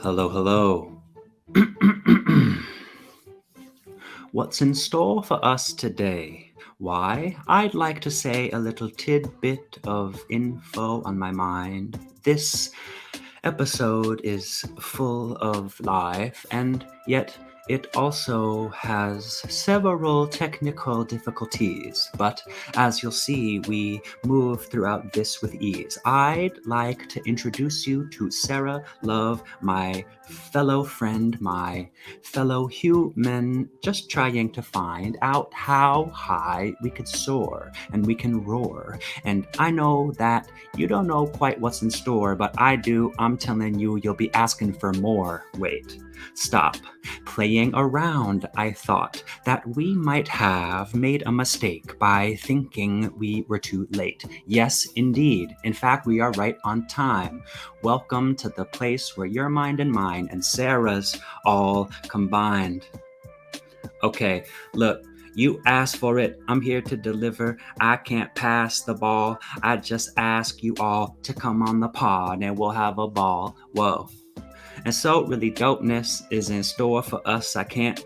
Hello, hello. What's in store for us today? Why, I'd like to say a little tidbit of info on my mind. This episode is full of life, and yet it also has several technical difficulties. But as you'll see, we move throughout this with ease. I'd like to introduce you to Sarah Love, my fellow friend, my fellow human, just trying to find out how high we could soar and we can roar. And I know that you don't know quite what's in store, but I do. I'm telling you, you'll be asking for more. Wait, stop. Playing around, I thought that we might have made a mistake by thinking we were too late. Yes, indeed. In fact, we are right on time. Welcome to the place where your mind and mine and Sarah's all combined. Okay, look, you asked for it. I'm here to deliver. I can't pass the ball. I just ask you all to come on the pod and we'll have a ball. Whoa. And so, really, dopeness is in store for us. I can't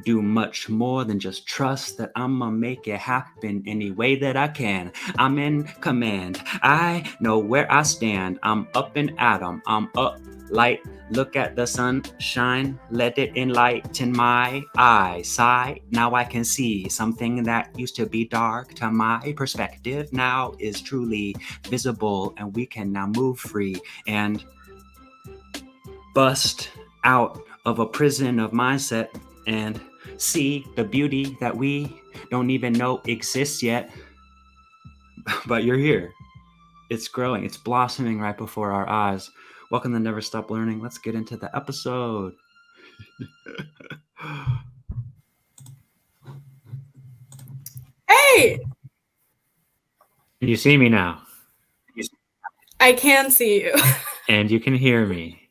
do much more than just trust that I'ma make it happen any way that I can. I'm in command. I know where I stand. I'm up and atom. I'm up light. Look at the sunshine. Let it enlighten my eyesight. Now I can see something that used to be dark to my perspective now is truly visible, and we can now move free and bust out of a prison of mindset and see the beauty that we don't even know exists yet. But you're here. It's growing. It's blossoming right before our eyes. Welcome to Never Stop Learning. Let's get into the episode. Hey, You see me now, I can see you, and you can hear me.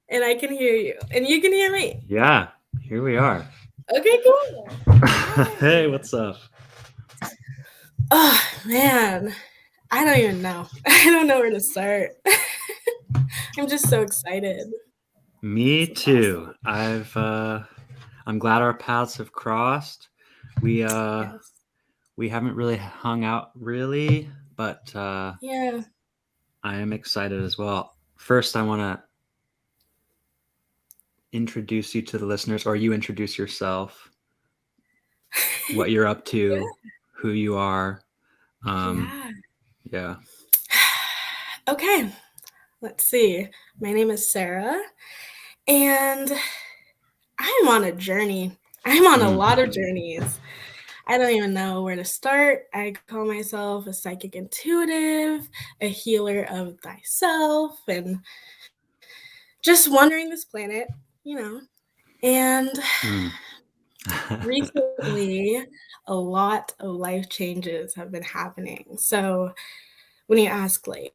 and I can hear you, and you can hear me. Yeah, here we are. Okay, cool. Hey, what's up? Oh man, I don't even know. I don't know where to start. I'm just so excited. Me This is too. awesome. I'm glad our paths have crossed. We Yes. we haven't really hung out really, but Yeah. I am excited as well. First, I want to introduce you to the listeners, or you introduce yourself, what you're up to, who you are. Um, Yeah. yeah. Okay. Let's see. My name is Sarah, and I'm on a journey. I'm on a Mm. lot of journeys. I don't even know where to start. I call myself a psychic intuitive, a healer of thyself, and just wandering this planet, you know. And Mm. recently, a lot of life changes have been happening. So when you ask, like,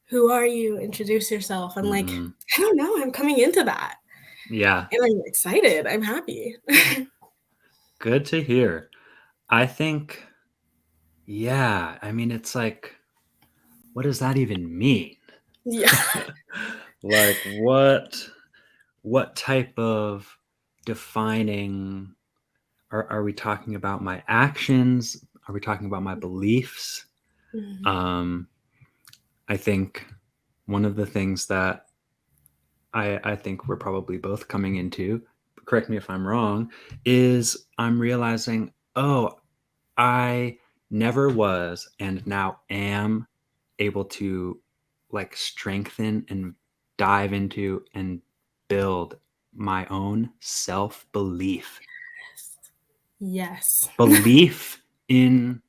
who are you? Introduce yourself. I'm like, Mm-hmm. I don't know. I'm coming into that. Yeah. And I'm excited. I'm happy. Good to hear. I think, yeah, I mean, it's like, what does that even mean? Yeah. Like, what type of defining are we talking about? My actions? Are we talking about my beliefs? Mhm. um I think one of the things that I think we're probably both coming into, correct me if I'm wrong, is I'm realizing, oh, I never was and now am able to like strengthen and dive into and build my own self belief. Yes. Belief in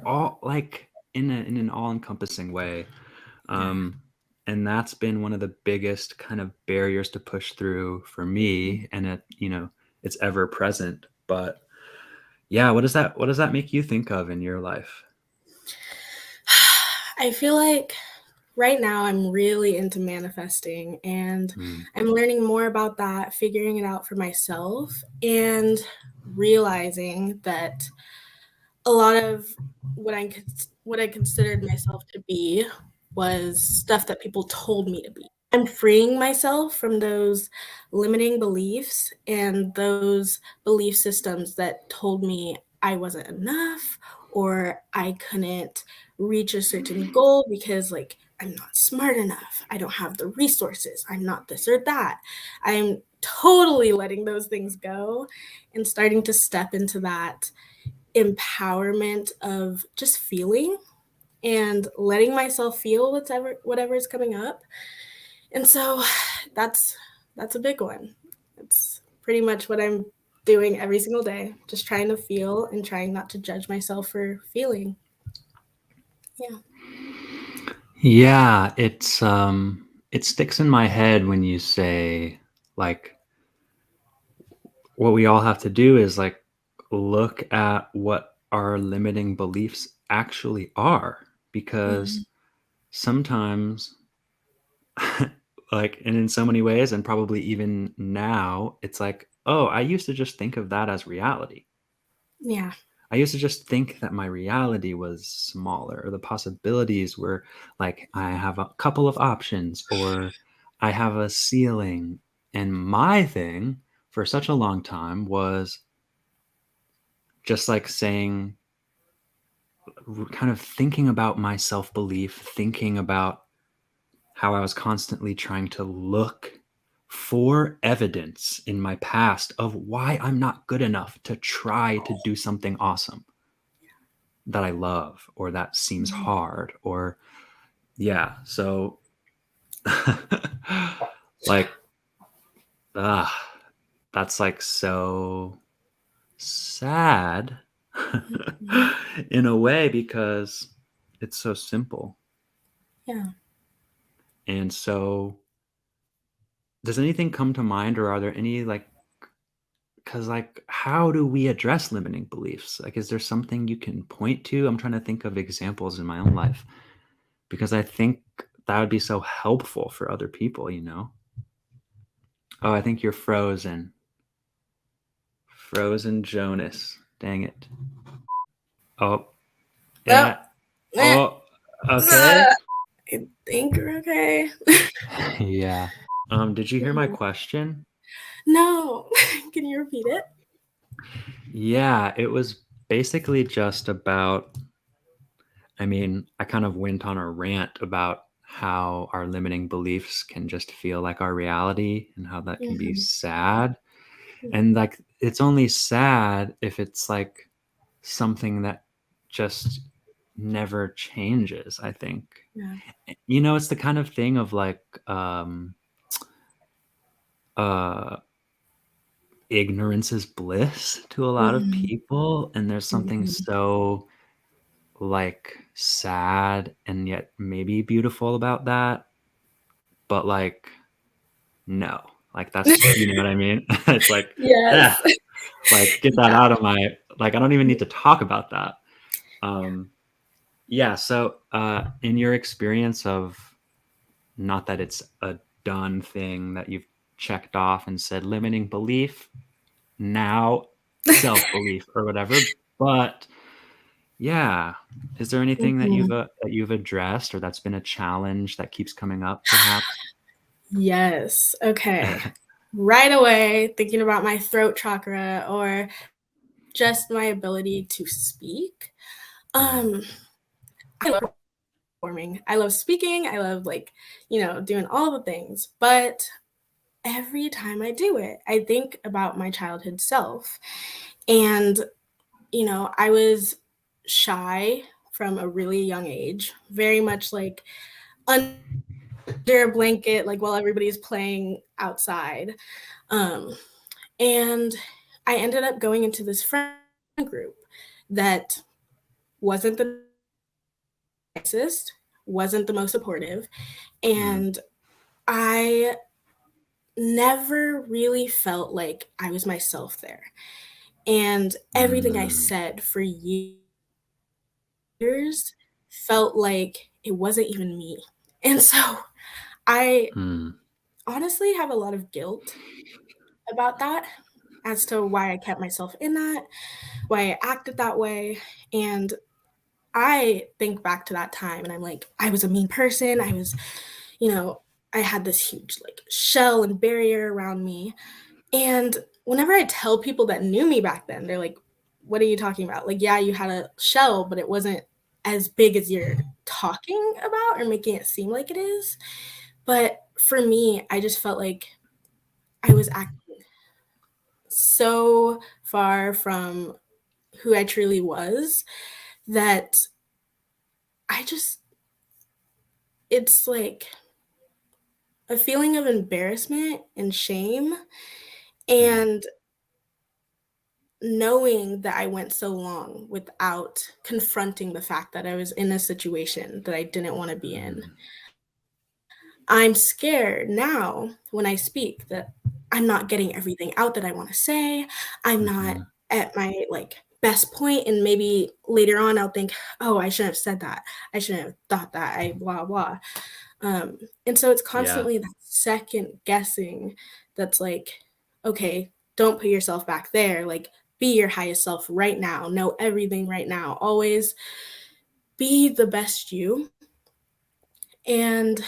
all, like in an all encompassing way. Yeah. Um, and that's been one of the biggest kind of barriers to push through for me. And it's ever present. But yeah, what does that make you think of in your life? I feel like right now I'm really into manifesting, and Mm, I'm learning more about that, figuring it out for myself, and realizing that a lot of what I considered myself to be was stuff that people told me to be. I'm freeing myself from those limiting beliefs and those belief systems that told me I wasn't enough or I couldn't reach a certain goal because, like, I'm not smart enough. I don't have the resources. I'm not this or that. I'm totally letting those things go and starting to step into that empowerment of just feeling and letting myself feel whatever is coming up. And so that's that's a big one. It's pretty much what I'm doing every single day, just trying to feel and trying not to judge myself for feeling. Yeah. Yeah, it sticks in my head when you say like what we all have to do is like look at what our limiting beliefs actually are, because Mhm. sometimes like, and in so many ways, and probably even now, it's like, oh, I used to just think of that as reality. Yeah. I used to just think that my reality was smaller, or the possibilities were like I have a couple of options, or I have a ceiling. And my thing for such a long time was just like saying, kind of thinking about my self belief, thinking about how I was constantly trying to look for evidence in my past of why I'm not good enough to try to do something awesome that I love or that seems Mhm. hard, or yeah. So like ah that's like so sad Mhm. in a way, because it's so simple. Yeah. And so does anything come to mind, or are there any like, because like how do we address limiting beliefs? Like, is there something you can point to? I'm trying to think of examples in my own life, because I think that would be so helpful for other people, you know? Oh, I think you're frozen. Frozen Jonas. Dang it. Oh, Oh, yeah. eh, Oh, okay. I think we're okay. Yeah. Did you hear my question? No. Can you repeat it? Yeah, it was basically just about, I mean, I kind of went on a rant about how our limiting beliefs can just feel like our reality and how that can be Mhm. sad. And like, it's only sad if it's like something that just never changes, I think. Yeah. You know, it's the kind of thing of like, uh, ignorance is bliss to a lot of Mhm. people. And there's something Mhm. so like sad and yet maybe beautiful about that. But like, no, like that's, you know what I mean? It's like, Yes. ah, like get that Yeah. out of my, like, I don't even need to talk about that. Um, yeah. So, in your experience of, not that it's a done thing that you've checked off and said limiting belief, now self belief or whatever, but yeah, is there anything Mhm. that you've addressed, or that's been a challenge that keeps coming up, perhaps? Yes. Okay. Right away, thinking about my throat chakra or just my ability to speak. Mm, Um, I love performing. I love speaking. I love, like, doing all the things. But every time I do it, I think about my childhood self. And, I was shy from a really young age, very much like under a blanket, like while everybody's playing outside. Um, and I ended up going into this friend group that wasn't the nicest, wasn't the most supportive, mm, and I never really felt like I was myself there. And everything I mm, said for years felt like it wasn't even me. And so I mm, honestly have a lot of guilt about that as to why I kept myself in that, why I acted that way. And I think back to that time and I'm like, I was a mean person. I was, you know, I had this huge like shell and barrier around me. And whenever I tell people that knew me back then, they're like, "What are you talking about? Like, yeah, you had a shell, but it wasn't as big as you're talking about or making it seem like it is." But for me, I just felt like I was acting so far from who I truly was that I just, it's like a feeling of embarrassment and shame. Mm, And knowing that I went so long without confronting the fact that I was in a situation that I didn't want to be in, mm, I'm scared now when I speak that I'm not getting everything out that I want to say. I'm not mhm, at my like best point, and maybe later on I'll think, oh, I shouldn't have said that. I shouldn't have thought that. I blah blah. Um, and so it's yeah. constantly that second guessing that's like, okay, don't put yourself back there. Like, be your highest self right now. Know everything right now. Always be the best you. And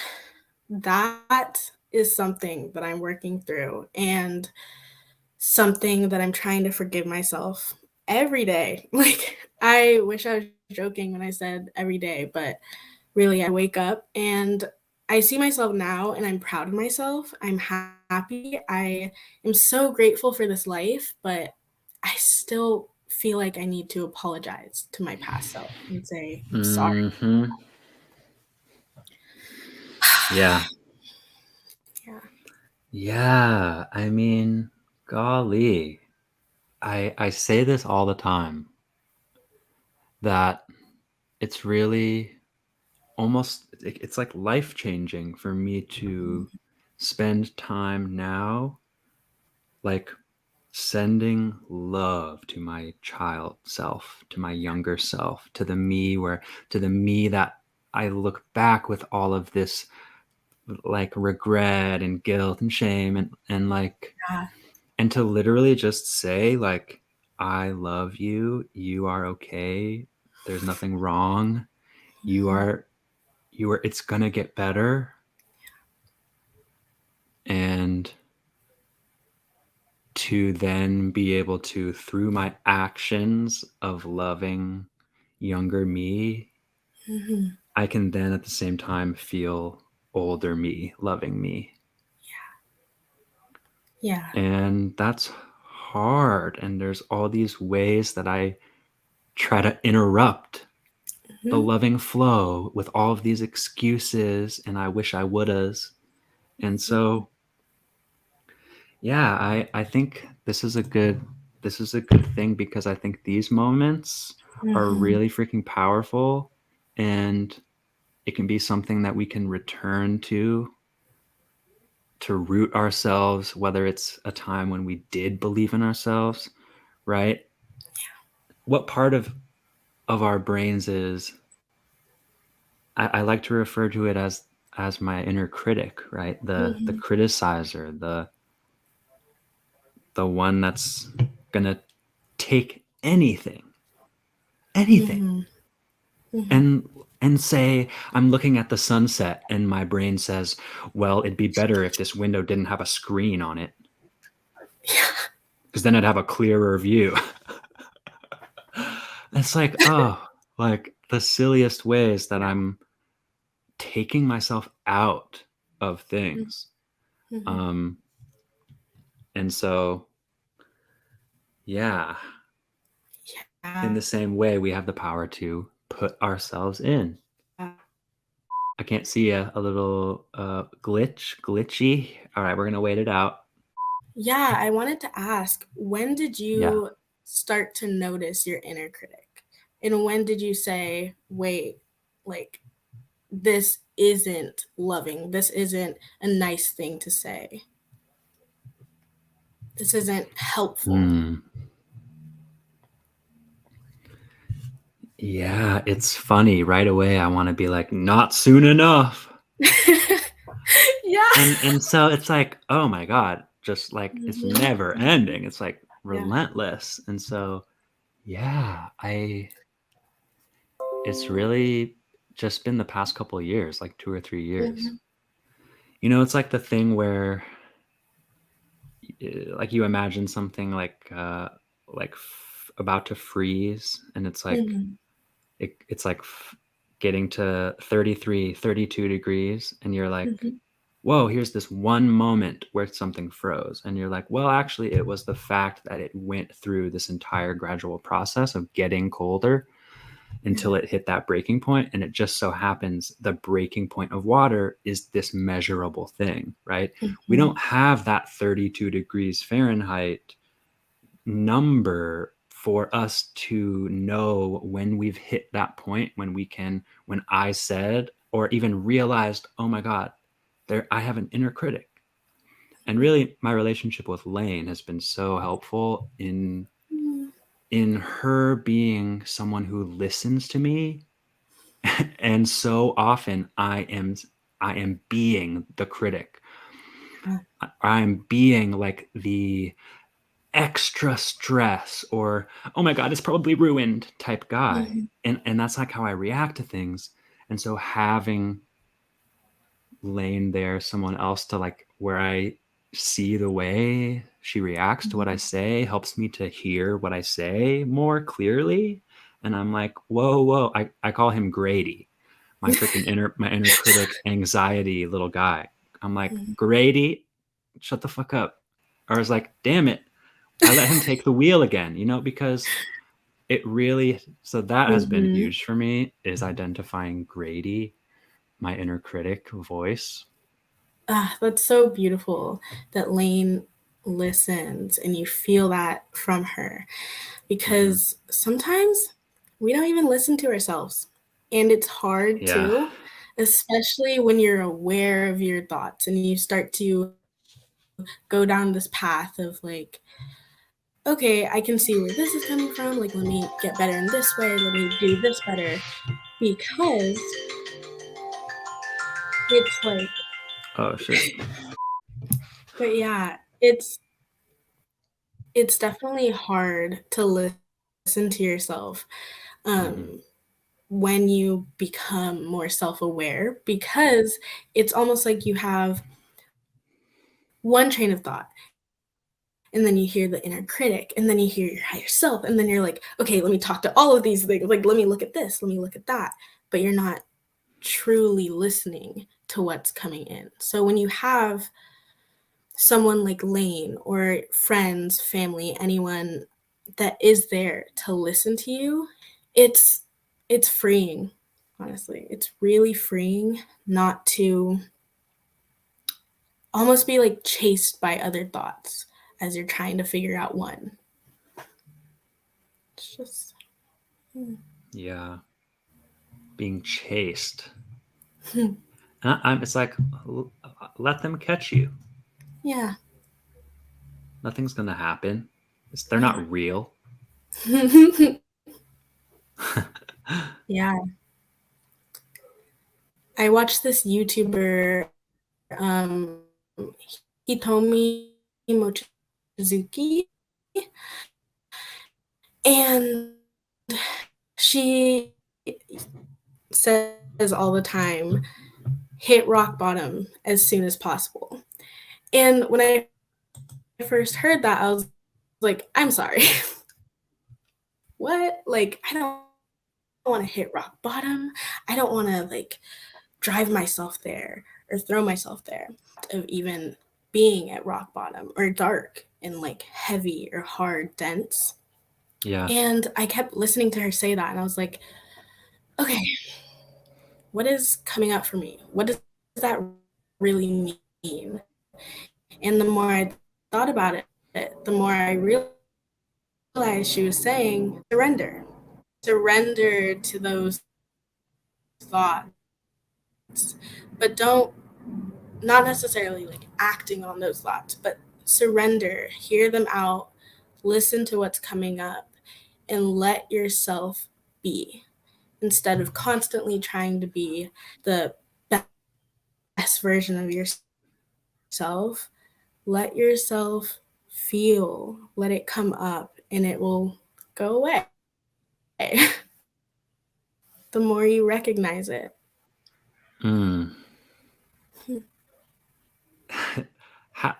that is something that I'm working through and something that I'm trying to forgive myself every day. Like, I wish I was joking when I said every day, but really, I wake up and I see myself now and I'm proud of myself. I'm happy. I am so grateful for this life, but I still feel like I need to apologize to my past self and say, I'm sorry. Mhm. Yeah. Yeah. Yeah. I mean, golly. I say this all the time that it's really almost it's like life changing for me to spend time now like sending love to my child self, to my younger self, to the me that I look back with all of this like regret and guilt and shame and like Yeah. and to literally just say like I love you, you are okay, there's nothing wrong, you Mhm. are it's gonna get better. And to then be able to, through my actions of loving younger me, Mhm. I can then at the same time feel older me loving me. Yeah. And that's hard. And there's all these ways that I try to interrupt the Mhm. loving flow with all of these excuses and I wish I wouldas. And Mhm. so yeah, I think this is a good thing because I think these moments are Mhm. really freaking powerful and it can be something that we can return to root ourselves, whether it's a time when we did believe in ourselves, right? What part of our brains is I like to refer to it as my inner critic, right? The Mhm. criticizer, the one that's gonna take anything Mhm. Mhm. and and say I'm looking at the sunset and my brain says, well, it'd be better if this window didn't have a screen on it Yeah. because then I'd have a clearer view. It's like, oh, like the silliest ways that I'm taking myself out of things. Mhm. um and so yeah, in Yeah. the same way we have the power to put ourselves in. I can't see a little glitchy. All right, we're gonna wait it out. Yeah, I wanted to ask, when did Yeah. you start to notice your inner critic? And when did you say, wait, like, this isn't loving. This isn't a nice thing to say. This isn't helpful. Hmm. Yeah, it's funny. Right away, I want to be like, not soon enough. Yeah. And so it's like, oh my God, just like it's Mhm, never mhm. ending. It's like Yeah. relentless. And so, yeah, it's really just been the past couple of years, like 2 or 3 years. Mhm. It's like the thing where, like, you imagine something about to freeze, and it's like Mhm. it's like getting to 33, 32 degrees, and you're like, Mhm. whoa, here's this one moment where something froze. And you're like, well, actually, it was the fact that it went through this entire gradual process of getting colder until it hit that breaking point. And it just so happens the breaking point of water is this measurable thing, right? We Mhm. don't have that 32 degrees Fahrenheit number for us to know when we've hit that point, when I said or even realized, oh my God, there I have an inner critic. And really, my relationship with Lane has been so helpful Mhm. in her being someone who listens to me. And so often I am being the critic. Yeah. I'm being like the extra stress or, oh my God, it's probably ruined type guy. Mhm. And that's like how I react to things. And so having Lane there, someone else to like where I see the way she reacts to what I Mhm. say, helps me to hear what I say more clearly. And I'm like, whoa, whoa. I call him Grady, my inner critic, anxiety little guy. I'm like, Mhm. Grady, shut the fuck up. Or I was like, damn it. I let him take the wheel again, because it really, so that has been Mhm. huge for me, is identifying Grady, my inner critic voice. Ah, that's so beautiful that Lane listens and you feel that from her Hmm. because sometimes we don't even listen to ourselves. And it's hard Yeah. too, especially when you're aware of your thoughts and you start to go down this path of like, okay, I can see where this is coming from. Like, let me get better in this way. Let me do this better. Because it's like, Oh shit. but yeah, it's definitely hard to listen to yourself Hmm. um, when you become more self-aware because it's almost like you have one train of thought and then you hear the inner critic and then you hear your higher self and then you're like, okay, let me talk to all of these things, like let me look at this, let me look at that, but you're not truly listening to what's coming in. So when you have someone like Lane or friends, family, anyone that is there to listen to you, it's it's freeing. Honestly, it's really freeing not to almost be like chased by other thoughts as you're trying to figure out one. It's just Yeah. Being chased. And it's like, let them catch you. yeah. Nothing's gonna happen. They're Yeah. not real. Yeah. I watched this YouTuber Hitomi Mochizuki, and she says all the time, hit rock bottom as soon as possible. And when I first heard that, I was like, I'm sorry. What? Like, I don't want to hit rock bottom. I don't want to like drive myself there or throw myself there of even being at rock bottom or dark and like heavy or hard, dense. Yeah. And I kept listening to her say that and I was like, okay, what is coming up for me? What does that really mean? And the more I thought about it, the more I realized she was saying surrender. Surrender to those thoughts, but don't, not necessarily like acting on those thoughts, but surrender, hear them out, listen to what's coming up, and let yourself be instead of constantly trying to be the best version of yourself. Let yourself feel, let it come up, and it will go away the more you recognize it. Mm.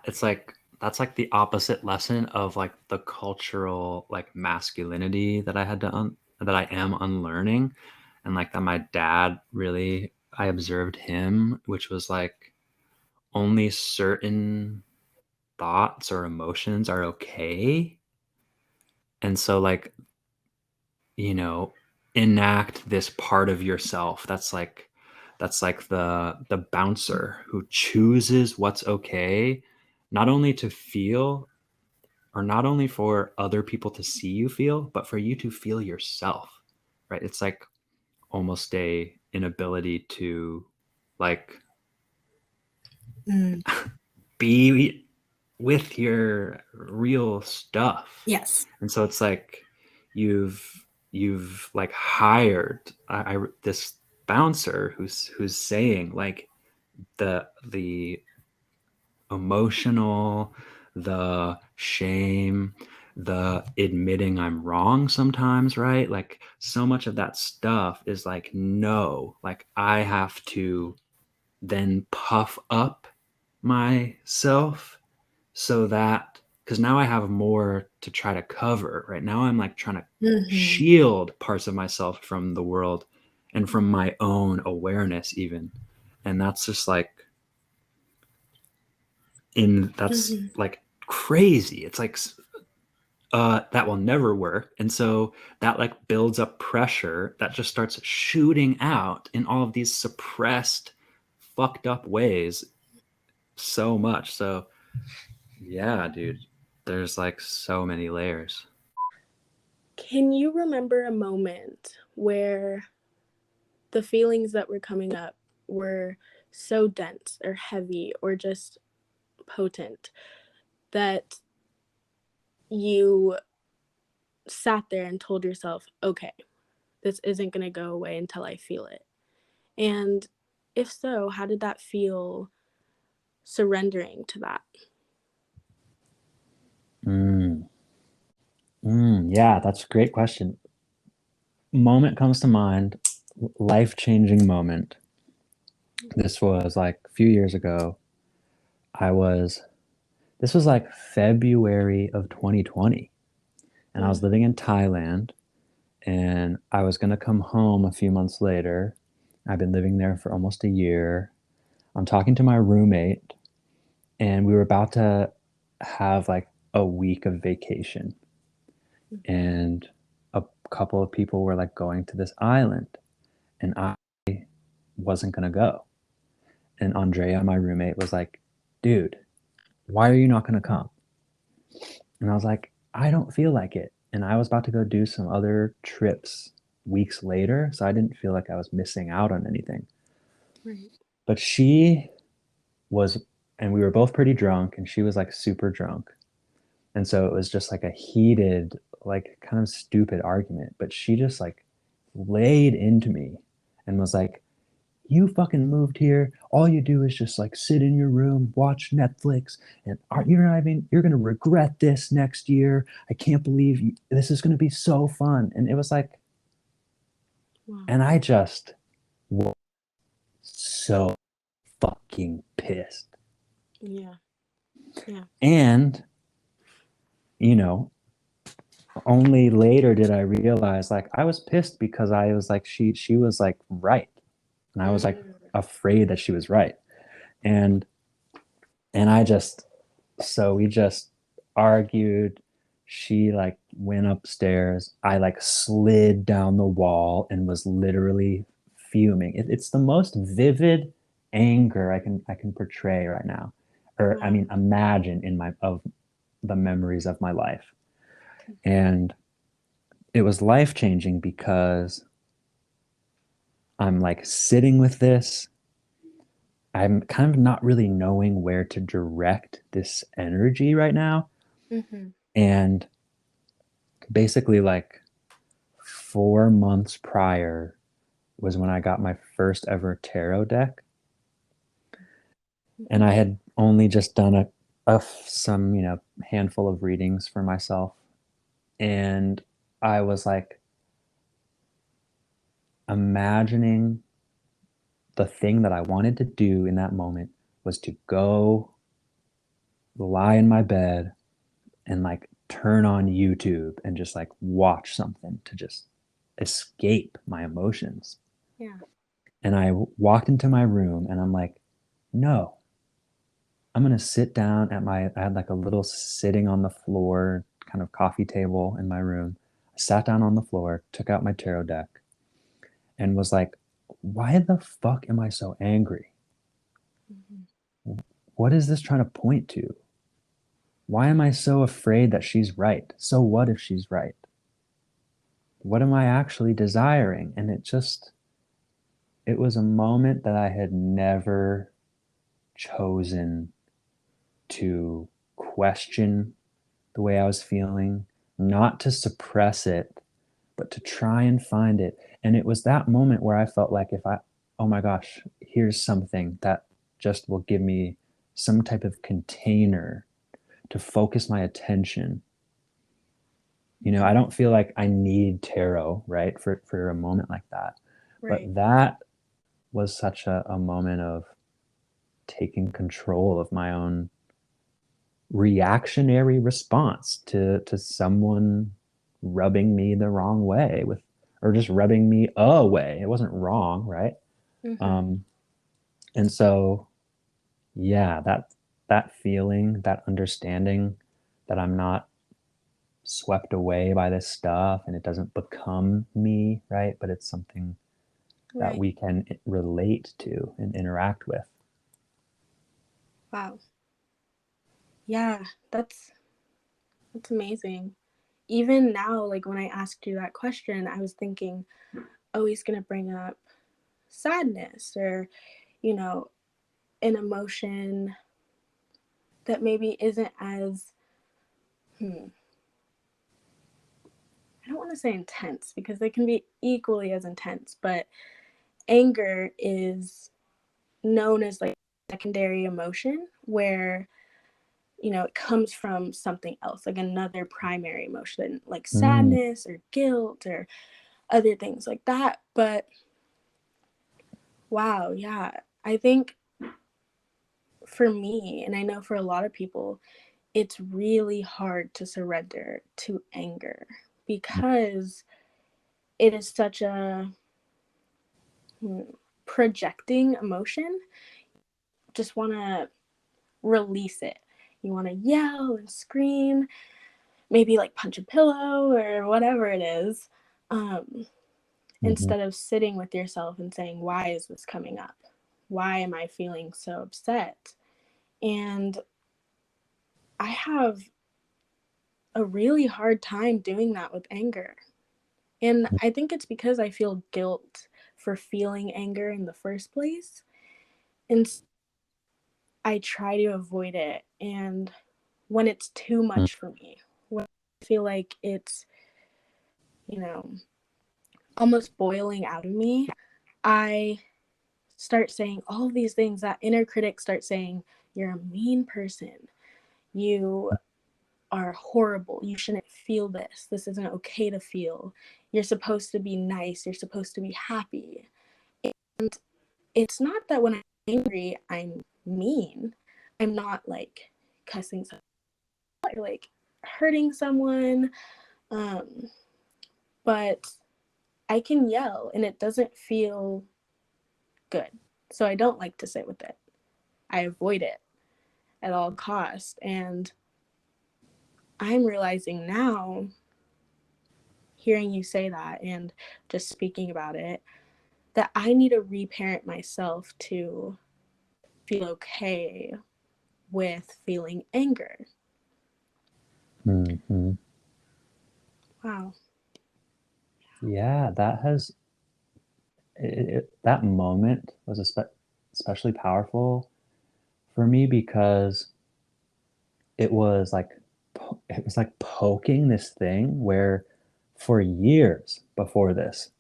it's like that's like the opposite lesson of like the cultural like masculinity that I had to that I am unlearning, and like that my dad really, I observed him, which was like only certain thoughts or emotions are okay. And so like, you know, enact this part of yourself that's like the bouncer who chooses what's okay, not only to feel, or not only for other people to see you feel, but for you to feel yourself, right? It's like almost a inability to like Mm. be with your real stuff. Yes. And so it's like you've like hired this bouncer who's saying like the emotional, the shame, the admitting I'm wrong sometimes, right? Like so much of that stuff is like, no, like I have to then puff up myself so that, because now I have more to try to cover, right? Now I'm like trying to Hmm. shield parts of myself from the world and from my own awareness, even. And that's just like, that's Hmm. like crazy. It's like, that will never work. And so that like builds up pressure that just starts shooting out in all of these suppressed, fucked up ways so much. So yeah, dude, there's like so many layers. Can you remember a moment where the feelings that were coming up were so dense or heavy or just potent that you sat there and told yourself, okay, this isn't going to go away until I feel it? And if so, how did that feel, surrendering to that? Mm, yeah, that's a great question. Moment comes to mind, life changing moment. This was like a few years ago. I was, this was like February of 2020, and I was Mm. living in Thailand, and I was going to come home a few months later. I've been living there for almost a year. I'm talking to my roommate, and we were about to have like a week of vacation. And a couple of people were like going to this island, and I wasn't going to go. And Andrea, my roommate, was like, dude, why are you not going to come? And I was like, I don't feel like it. And I was about to go do some other trips weeks later. So I didn't feel like I was missing out on anything. Right. But she was, and we were both pretty drunk, and she was like super drunk. And so it was just like a heated, like kind of stupid argument. But she just like laid into me and was like, you fucking moved here. All you do is just like sit in your room, watch Netflix, and you're not even, you're going to regret this next year. I can't believe you, this is going to be so fun. And it was like, Wow. and I just was so fucking pissed. Yeah. Yeah. And, you know, only later did I realize like I was pissed because I was like, she was like right. And I was like Mm. afraid that she was right. And, and I just, so we just argued. She like went upstairs. I like slid down the wall and was literally fuming. It's the most vivid anger I can portray right now, or I Wow. mean imagine in my of the memories of my life. And it was life changing because I'm like sitting with this. I'm kind of not really knowing where to direct this energy right now. Mm-hmm. And basically like 4 months prior was when I got my first ever tarot deck, and I had only just done some handful of readings for myself, and I was like imagining the thing that I wanted to do in that moment was to go lie in my bed and like turn on YouTube and just like watch something to just escape my emotions. Yeah. And I walked into my room and I'm like, no, I'm going to sit down at I had like a little sitting on the floor kind of coffee table in my room. I sat down on the floor, took out my tarot deck, and was like, why the fuck am I so angry? Mhm. What is this trying to point to? Why am I so afraid that she's right? So what if she's right? What am I actually desiring? And it was a moment that I had never chosen to question the way I was feeling, not to suppress it, but to try and find it. And it was that moment where I felt like oh my gosh, here's something that just will give me some type of container to focus my attention. I Mhm. don't feel like I need tarot, right, for a moment like that. Right. But that was such a moment of taking control of my own reactionary response to someone rubbing me the wrong way with or just rubbing me away. It wasn't wrong, right? Mhm. um and so yeah, that feeling, that understanding that I'm not swept away by this stuff and it doesn't become me, right, but it's something that Right. we can relate to and interact with. Wow. Yeah, that's amazing. Even now, like when I asked you that question, I was thinking, oh, he's gonna bring up sadness or, you know, an emotion that maybe isn't as I don't want to say intense because they can be equally as intense, but anger is known as like secondary emotion where it comes from something else, like another primary emotion, like Mm, sadness or guilt or other things like that. But wow, yeah, I think for me, and I know for a lot of people, it's really hard to surrender to anger because it is such a projecting emotion. Just want to release it. You want to yell and scream, maybe like punch a pillow or whatever it is, mhm, instead of sitting with yourself and saying, why is this coming up? Why am I feeling so upset? And I have a really hard time doing that with anger. And I think it's because I feel guilt for feeling anger in the first place. And I try to avoid it. And when it's too mm, much for me, when I feel like it's, you know, almost boiling out of me, I start saying all of these things. That inner critic starts saying, you're a mean person. You are horrible. You shouldn't feel this. This isn't okay to feel. You're supposed to be nice. You're supposed to be happy. And it's not that when I'm angry, I'm mean. I'm not like cussing someone or like hurting someone. Um, but I can yell and it doesn't feel good. So I don't like to sit with it. I avoid it at all costs. And I'm realizing now, hearing you say that and just speaking about it, that I need to reparent myself to feel okay with feeling anger. mhm. Wow. Yeah, that moment was especially powerful for me because it was like it was like poking this thing where for years before this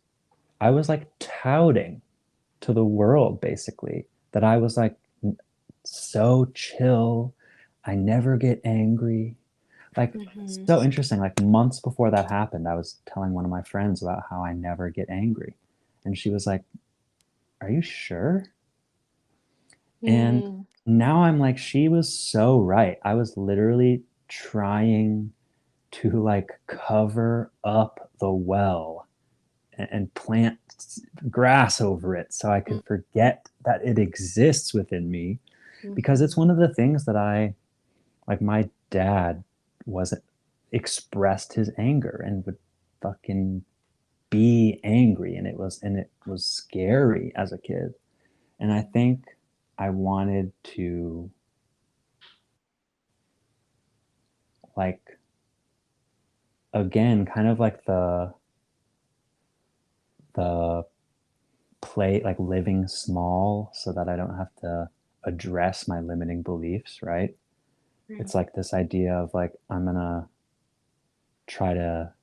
I was like touting to the world basically that I was like so chill. I never get angry. Like, Mm-hmm. so interesting. Like, months before that happened, I was telling one of my friends about how I never get angry. And she was like, are you sure? And Mm. now I'm like, she was so right. I was literally trying to like cover up the well and plant grass over it so I could forget that it exists within me, because it's Mm-hmm. one of the things that I like. My dad wasn't expressed his anger and would fucking be angry, and it was scary as a kid. And I think I wanted to like, again, kind of like the play, like living small so that I don't have to address my limiting beliefs, right? It's Right. like this idea of like, I'm gonna try to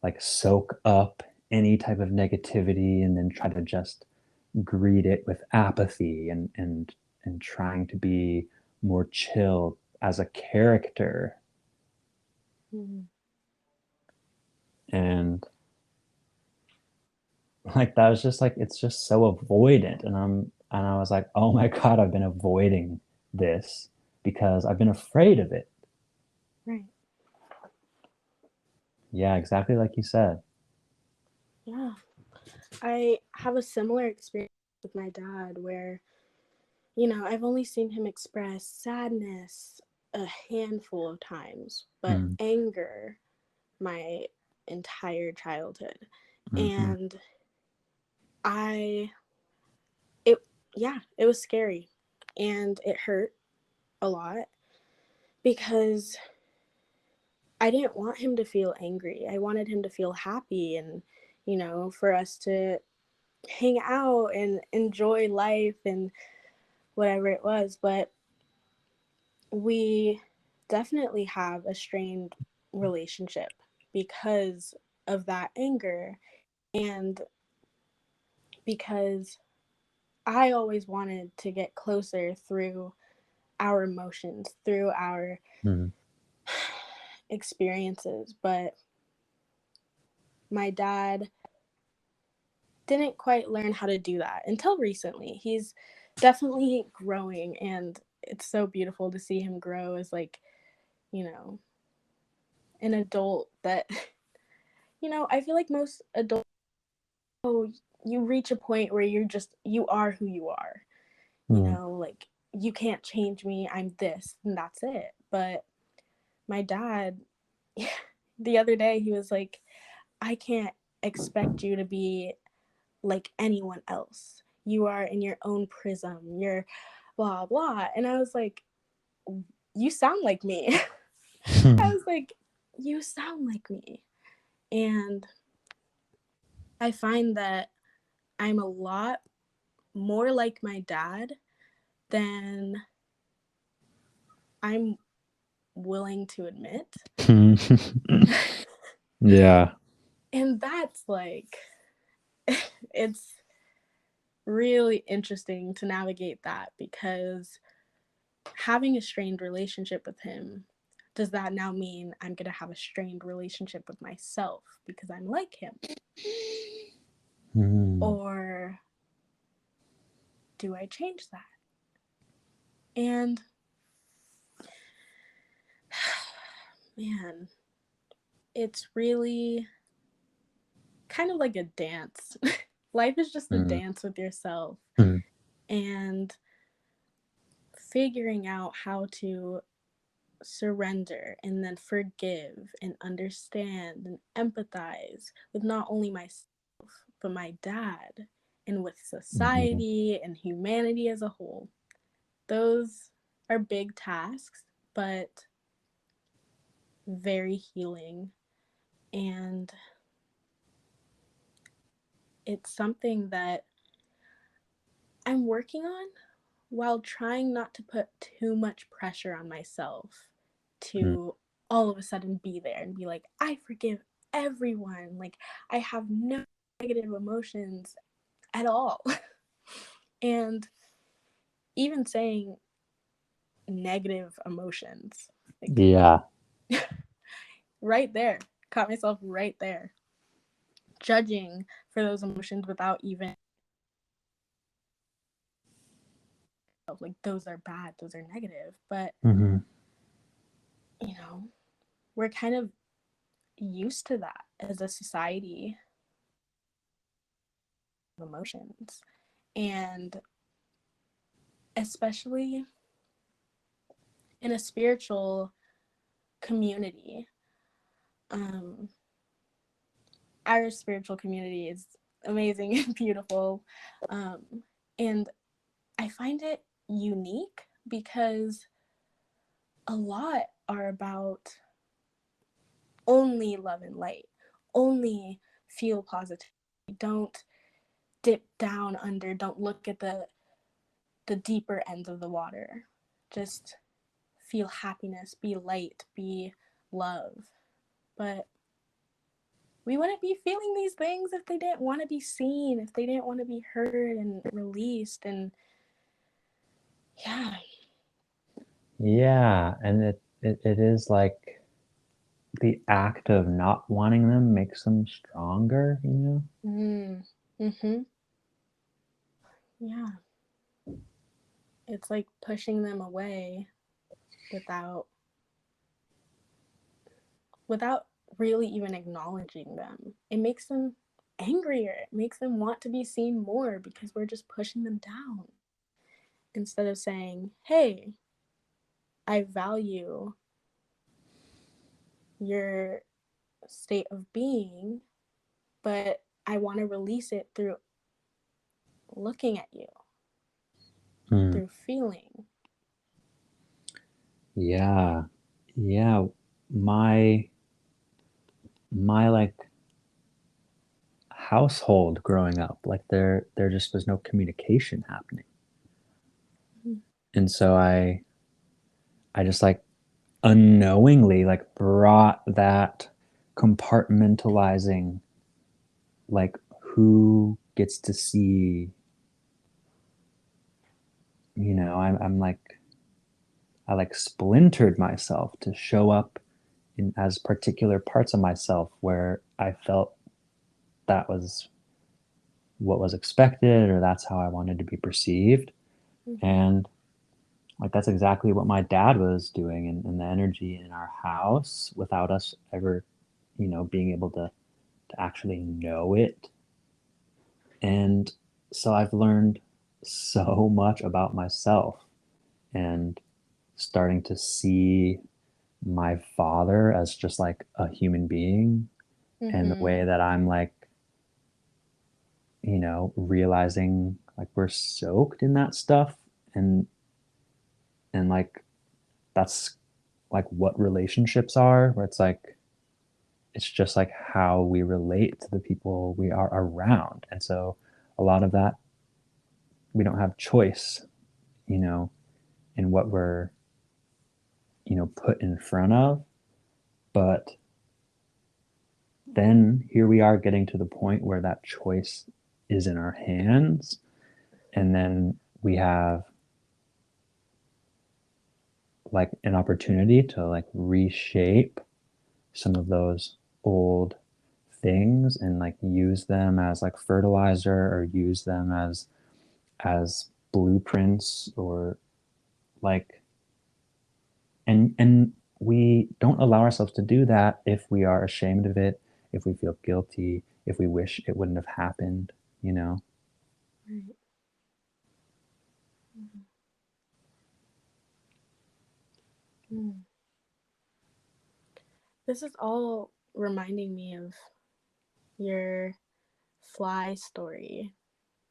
like soak up any type of negativity and then try to just greet it with apathy, and trying to be more chill as a character. Mm-hmm. And like, that was just like, it's just so avoidant, and I was like, oh my god, I've been avoiding this because I've been afraid of it. Right. Yeah, exactly like you said. Yeah. I have a similar experience with my dad where, I've only seen him express sadness a handful of times, but Mm, anger my entire childhood. mm-hmm, And I, it, yeah, it was scary and it hurt a lot because I didn't want him to feel angry. I wanted him to feel happy and, for us to hang out and enjoy life and whatever it was. But we definitely have a strained relationship because of that anger and because I always wanted to get closer through our emotions, through our mm, experiences. But my dad didn't quite learn how to do that until recently. He's definitely growing, and it's so beautiful to see him grow as, like, you know, an adult that, I feel like most adults, oh, you reach a point where you are who you are, mm. like, you can't change me. I'm this, and that's it. But my dad, the other day, he was like, I can't expect you to be like anyone else. You are in your own prism. You're blah, blah. And I was like, you sound like me. I was like, you sound like me. And I find that I'm a lot more like my dad than I'm willing to admit. Yeah. And that's like, it's really interesting to navigate that because having a strained relationship with him, does that now mean I'm going to have a strained relationship with myself because I'm like him? Mm. Or do I change that? And man, it's really kind of like a dance. Life is just a Mm. dance with yourself Mm. and figuring out how to surrender and then forgive and understand and empathize with not only myself but my dad and with Mhm. society and humanity as a whole. Those are big tasks, but very healing. And it's something that I'm working on while trying not to put too much pressure on myself Mm. to all of a sudden be there and be like, I forgive everyone. Like, I have no negative emotions at all. And even saying negative emotions, like, Yeah. right there, caught myself right there, judging for those emotions without even like those are bad, those are negative. But, Mm-hmm. you know, we're kind of used to that as a society of emotions. And especially in a spiritual community, um, our spiritual community is amazing and beautiful. Um, and I find it unique because a lot are about only love and light, only feel positive. Don't dip down under, don't look at the deeper ends of the water. Just feel happiness, be light, be love. But we wouldn't be feeling these things if they didn't want to be seen, if they didn't want to be heard and released. And yeah. Yeah, and it is like the act of not wanting them makes them stronger, you know? Mm-hmm. Yeah. It's like pushing them away without without really even acknowledging them. It makes them angrier. It makes them want to be seen more because we're just pushing them down instead of saying, "Hey, I value your state of being, but I want to release it through looking at you, Mm. through feeling." Yeah. Yeah. My my like household growing up, like there just was no communication happening. Mm-hmm. And so I just like unknowingly like brought that compartmentalizing, like who gets to see, I'm like I like splintered myself to show up in as particular parts of myself where I felt that was what was expected or that's how I wanted to be perceived. Mm-hmm. And like that's exactly what my dad was doing in the energy in our house without us ever, being able to actually know it. And so I've learned so much about myself and starting to see my father as just like a human being and the Mm-hmm. way that I'm like, realizing like we're soaked in that stuff and like that's like what relationships are, where it's just like how we relate to the people we are around. And so a lot of that we don't have choice, you know, in what we're, put in front of. But then here we are getting to the point where that choice is in our hands. And then we have like an opportunity to like reshape some of those old things and like use them as like fertilizer or use them as blueprints or like and we don't allow ourselves to do that if we are ashamed of it, if we feel guilty, if we wish it wouldn't have happened, you know. Right. Mm-hmm. Mm. This is all reminding me of your fly story,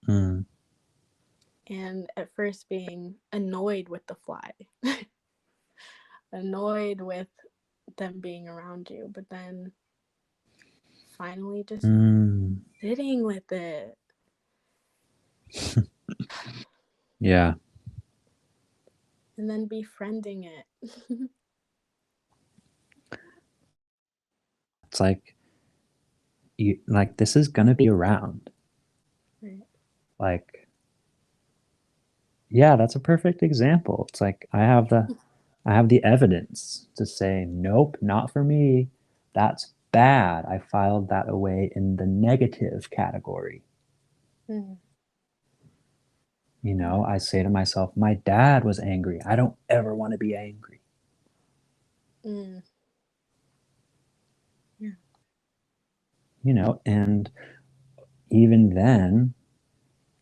Mm. and at first being annoyed with the fly, annoyed with them being around you, but then finally just Mm. sitting with it. Yeah, And then befriending it. it's like you like this is gonna be around. Right. Like, yeah, that's a perfect example. It's like I have the evidence to say, nope, not for me. That's bad. I filed that away in the negative category. Mm. I say to myself, my dad was angry. I don't ever want to be angry. Mm. Yeah. And even then,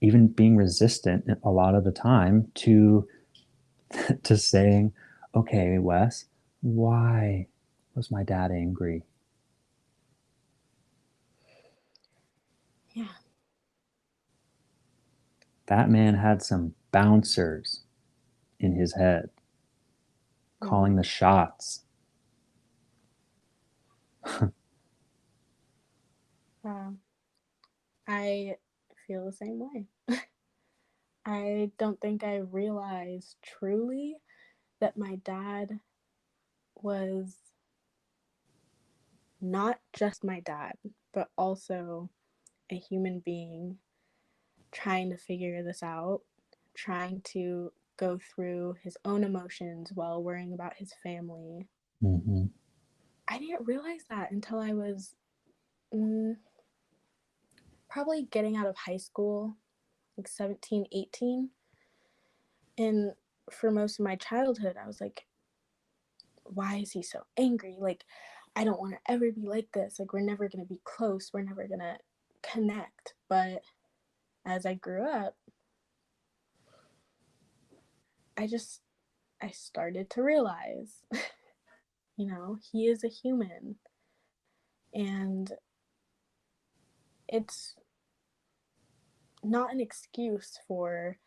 even being resistant a lot of the time to to saying, okay, Wes, why was my dad angry? Yeah. That man had some bouncers in his head calling the Mm. shots. Wow. I feel the same way. I don't think I realized truly that my dad was not just my dad, but also a human being trying to figure this out, trying to go through his own emotions while worrying about his family. Mm-hmm. I didn't realize that until I was mm, probably getting out of high school, like 17, 18. And for most of my childhood, I was like, why is he so angry? Like, I don't want to ever be like this. Like, we're never going to be close. We're never going to connect. But as I grew up, I just, I started to realize, he is a human. And it's not an excuse for,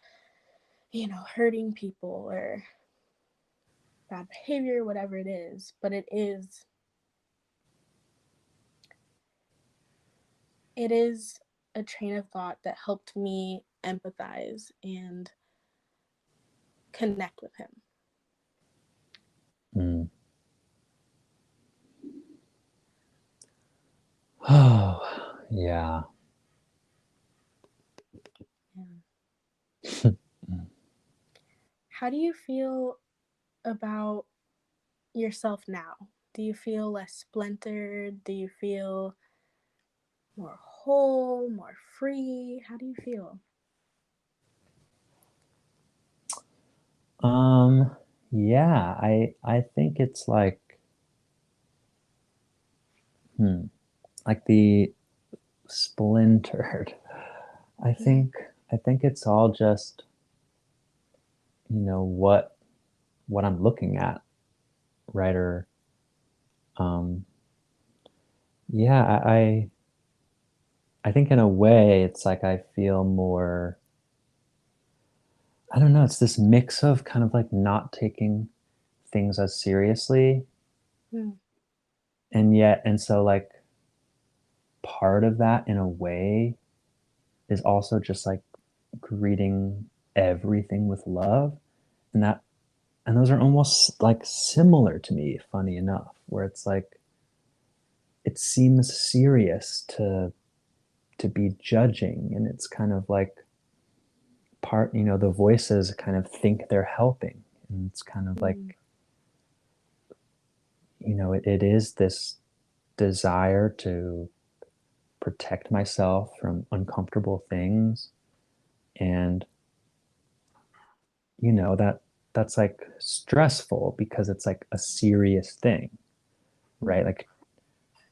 hurting people or bad behavior, whatever it is, but it is a train of thought that helped me empathize and connect with him. Mm. Oh, yeah. Yeah. How do you feel about yourself now? Do you feel less splintered? Do you feel more whole, more free? How do you feel? Um, yeah, I think it's hmm, like the splintered. I Mm. think I think it's all just, what I'm looking at, right? Or um yeah, I think in a way it's like I feel more, I don't know, it's this mix of kind of like not taking things as seriously, Mm. and so like part of that in a way is also just like greeting everything with love, and those are almost like similar to me, funny enough, where it's like it seems serious to be judging, and it's kind of like the voices kind of think they're helping, and it's kind of Mm. like, it is this desire to protect myself from uncomfortable things, and that's like stressful because it's like a serious thing, right? Mm. Like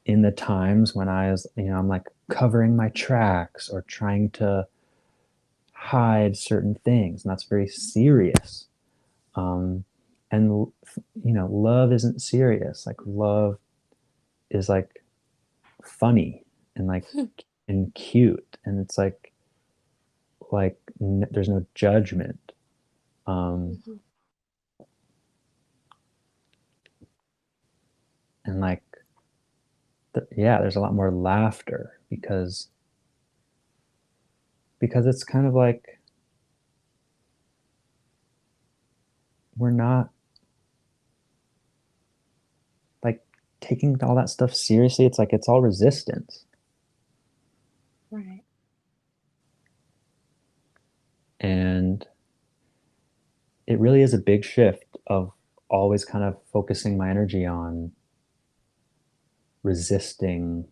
in the times when I was, I'm like covering my tracks or trying to hide certain things, and that's very serious. um and love isn't serious. Like love is like funny and like and cute, and it's there's no judgment. um Mm-hmm. and like yeah, there's a lot more laughter because it's kind of like we're not like taking all that stuff seriously. It's like it's all resistance. Right. And it really is a big shift of always kind of focusing my energy on resisting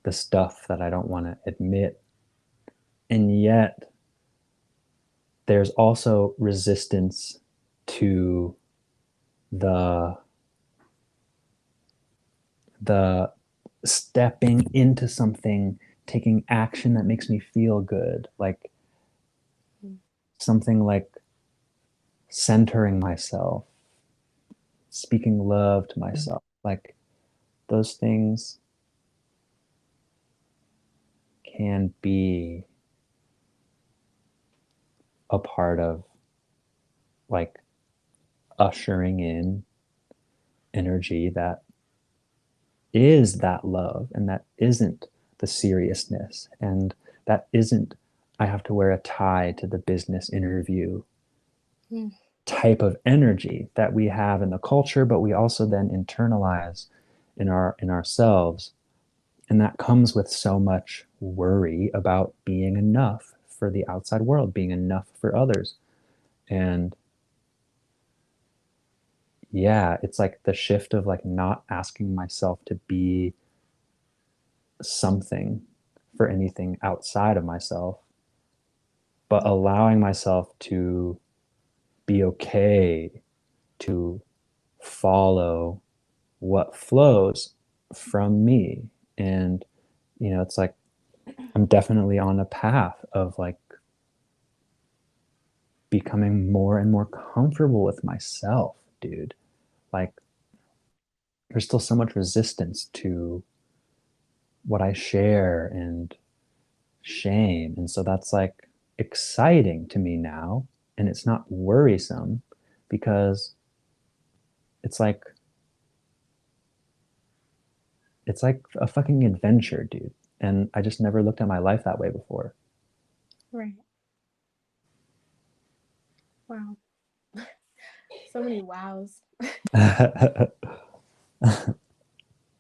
the stuff that I don't want to admit. And yet there's also resistance to the the stepping into something, taking action that makes me feel good, like something like centering myself, speaking love to myself. Like those things can be a part of like ushering in energy that is that love and that isn't the seriousness and that isn't I have to wear a tie to the business interview Mm. type of energy that we have in the culture, but we also then internalize in ourselves. And that comes with so much worry about being enough for the outside world, being enough for others. And yeah, it's like the shift of like not asking myself to be something for anything outside of myself, but allowing myself to be okay to follow what flows from me. And, it's like I'm definitely on a path of like becoming more and more comfortable with myself, dude. Like, there's still so much resistance to what I share and shame. And so that's like exciting to me now. And it's not worrisome because it's like, it's like a fucking adventure, dude. And I just never looked at my life that way before. Right. Wow. So many wows.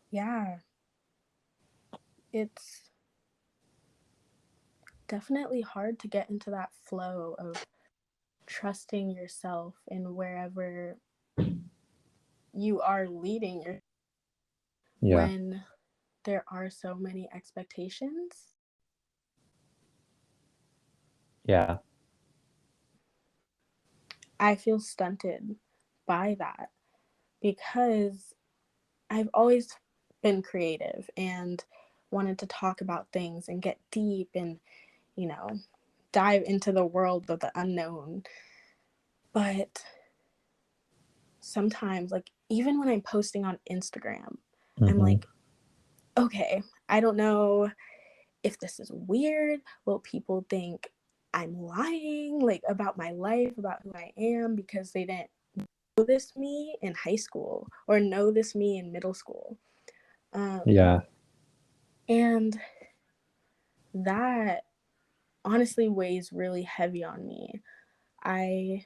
Yeah. It's definitely hard to get into that flow of trusting yourself in wherever you are leading your Yeah. when there are so many expectations. Yeah. I feel stunted by that because I've always been creative and wanted to talk about things and get deep and, you know, dive into the world of the unknown. But sometimes, like, even when I'm posting on Instagram, I'm Mm-hmm. like, okay, I don't know if this is weird. Will people think I'm lying, like, about my life, about who I am, because they didn't know this me in high school or know this me in middle school? Um, Yeah. and that honestly weighs really heavy on me. I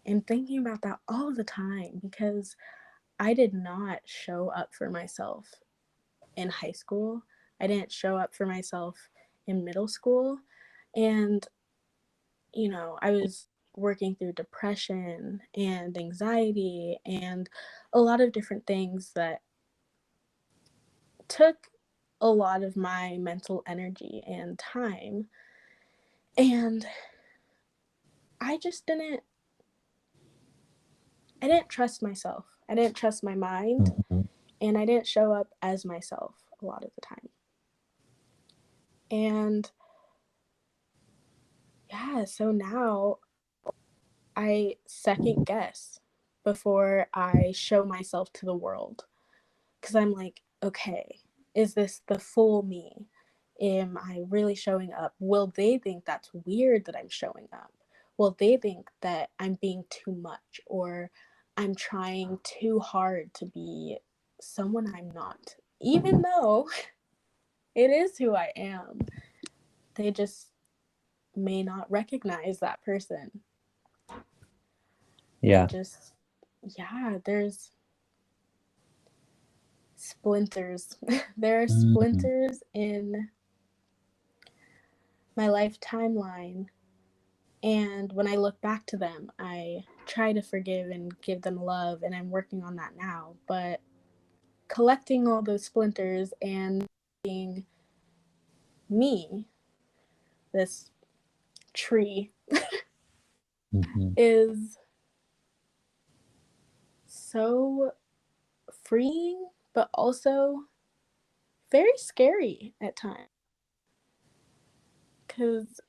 am thinking about that all the time because I did not show up for myself in high school. I didn't show up for myself in middle school. And, I was working through depression and anxiety and a lot of different things that took a lot of my mental energy and time. And I just I didn't trust myself. I didn't trust my mind Mm-hmm. and I didn't show up as myself a lot of the time. And yeah, so now I second guess before I show myself to the world because I'm like, okay, is this the full me? Am I really showing up? Will they think that's weird that I'm showing up? Will they think that I'm being too much or I'm trying too hard to be someone I'm not? Even though it is who I am, they just may not recognize that person. And Yeah. yeah, there's splinters. There are Mm-hmm. splinters in my life timeline. And when I look back to them, I try to forgive and give them love, and I'm working on that now. But collecting all those splinters and being me, this tree, Mm-hmm. is so freeing, but also very scary at times. Because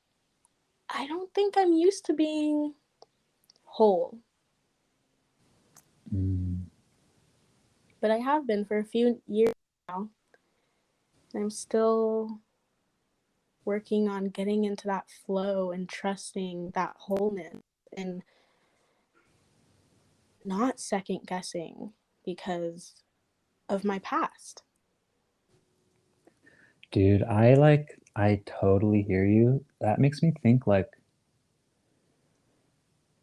I don't think I'm used to being whole, Mm. but I have been for a few years now. I'm still working on getting into that flow and trusting that wholeness and not second guessing because of my past. Dude, I totally hear you. That makes me think like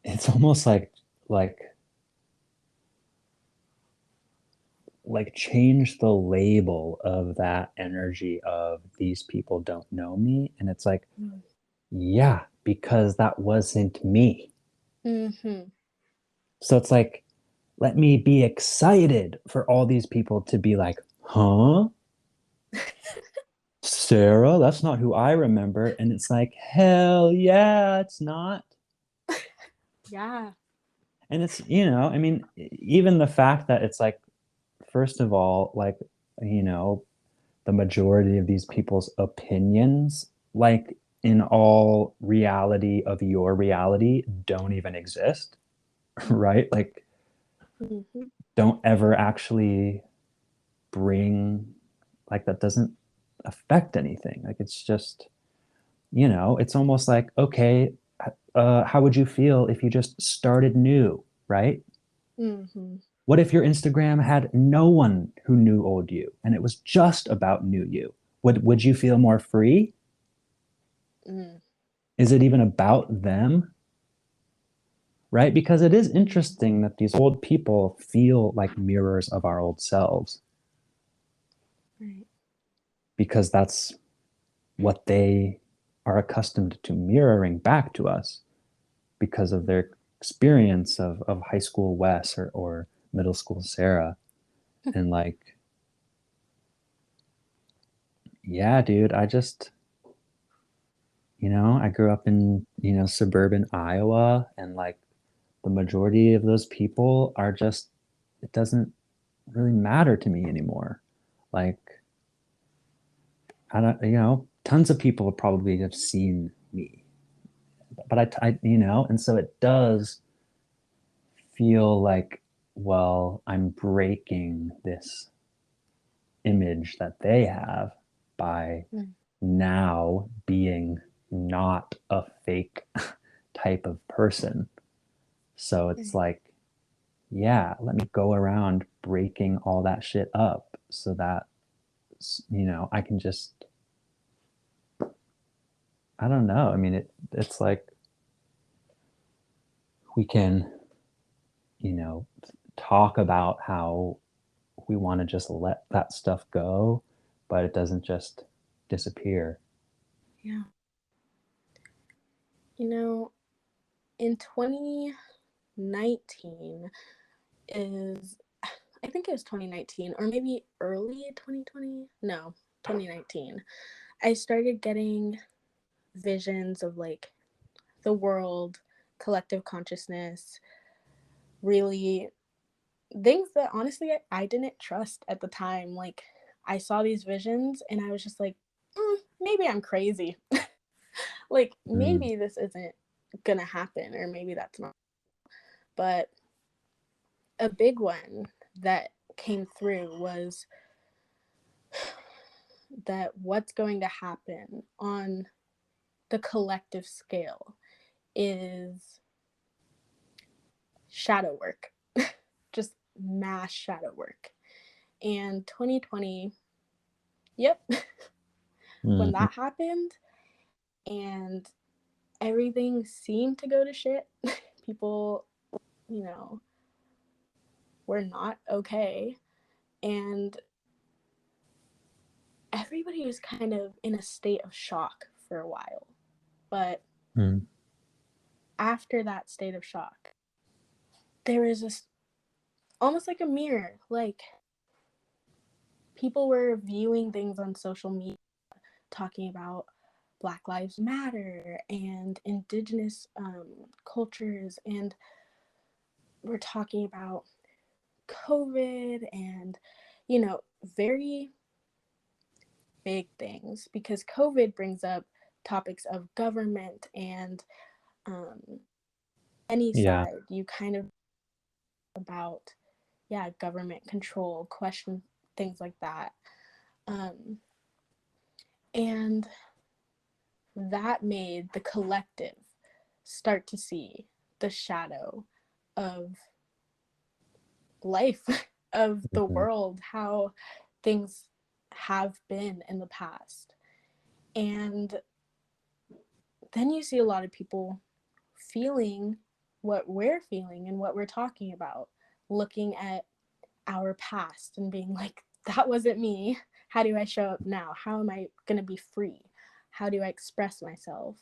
it's almost like change the label of that energy of these people don't know me. And it's like, yeah, because that wasn't me. Mm-hmm. So it's like, let me be excited for all these people to be like, huh? Sarah, that's not who I remember. And it's like, hell yeah, it's not. Yeah. And it's, I mean, even the fact that it's like, first of all, like, you know, the majority of these people's opinions, like in all reality of your reality, don't even exist, right? Like, Mm-hmm. don't ever actually bring, like, that doesn't affect anything. Like, it's just, it's almost like, okay, how would you feel if you just started new, right? Mm-hmm. What if your Instagram had no one who knew old you and it was just about new you? Would you feel more free? Mm. Is it even about them? Right? Because it is interesting that these old people feel like mirrors of our old selves Right. because that's what they are accustomed to mirroring back to us because of their experience of high school Wes or middle school Sarah. And like, yeah, dude, I grew up in, suburban Iowa, and like the majority of those people are just, it doesn't really matter to me anymore. Like, I don't, tons of people probably have seen me, but and so it does feel like, well, I'm breaking this image that they have by Mm. now being not a fake type of person. So it's Right. like, yeah, let me go around breaking all that shit up so that, I can just, I don't know. I mean, it's like we can, you know, talk about how we want to just let that stuff go, but it doesn't just disappear. Yeah. You know, in 2019 is, I think it was 2019 or maybe early 2020. No, 2019. I started getting visions of like the world, collective consciousness, really things that honestly I didn't trust at the time. Like, I saw these visions and I was just like, maybe I'm crazy. Like, Mm, maybe this isn't gonna happen, or maybe that's not. But a big one that came through was that what's going to happen on the collective scale is shadow work, just mass shadow work. And 2020, yep, when mhm, that happened and everything seemed to go to shit, people, you know, were not okay. And everybody was kind of in a state of shock for a while. But mm, after that state of shock, there was this almost like a mirror. Like, people were viewing things on social media, talking about Black Lives Matter and indigenous cultures, and we're talking about COVID and, very big things, because COVID brings up topics of government and um, any Yeah. side. You kind of about, yeah, government control, question things like that. Um, and that made the collective start to see the shadow of life, of the Mhm. world, how things have been in the past. And then you see a lot of people feeling what we're feeling and what we're talking about, looking at our past and being like, that wasn't me. How do I show up now? How am I going to be free? How do I express myself?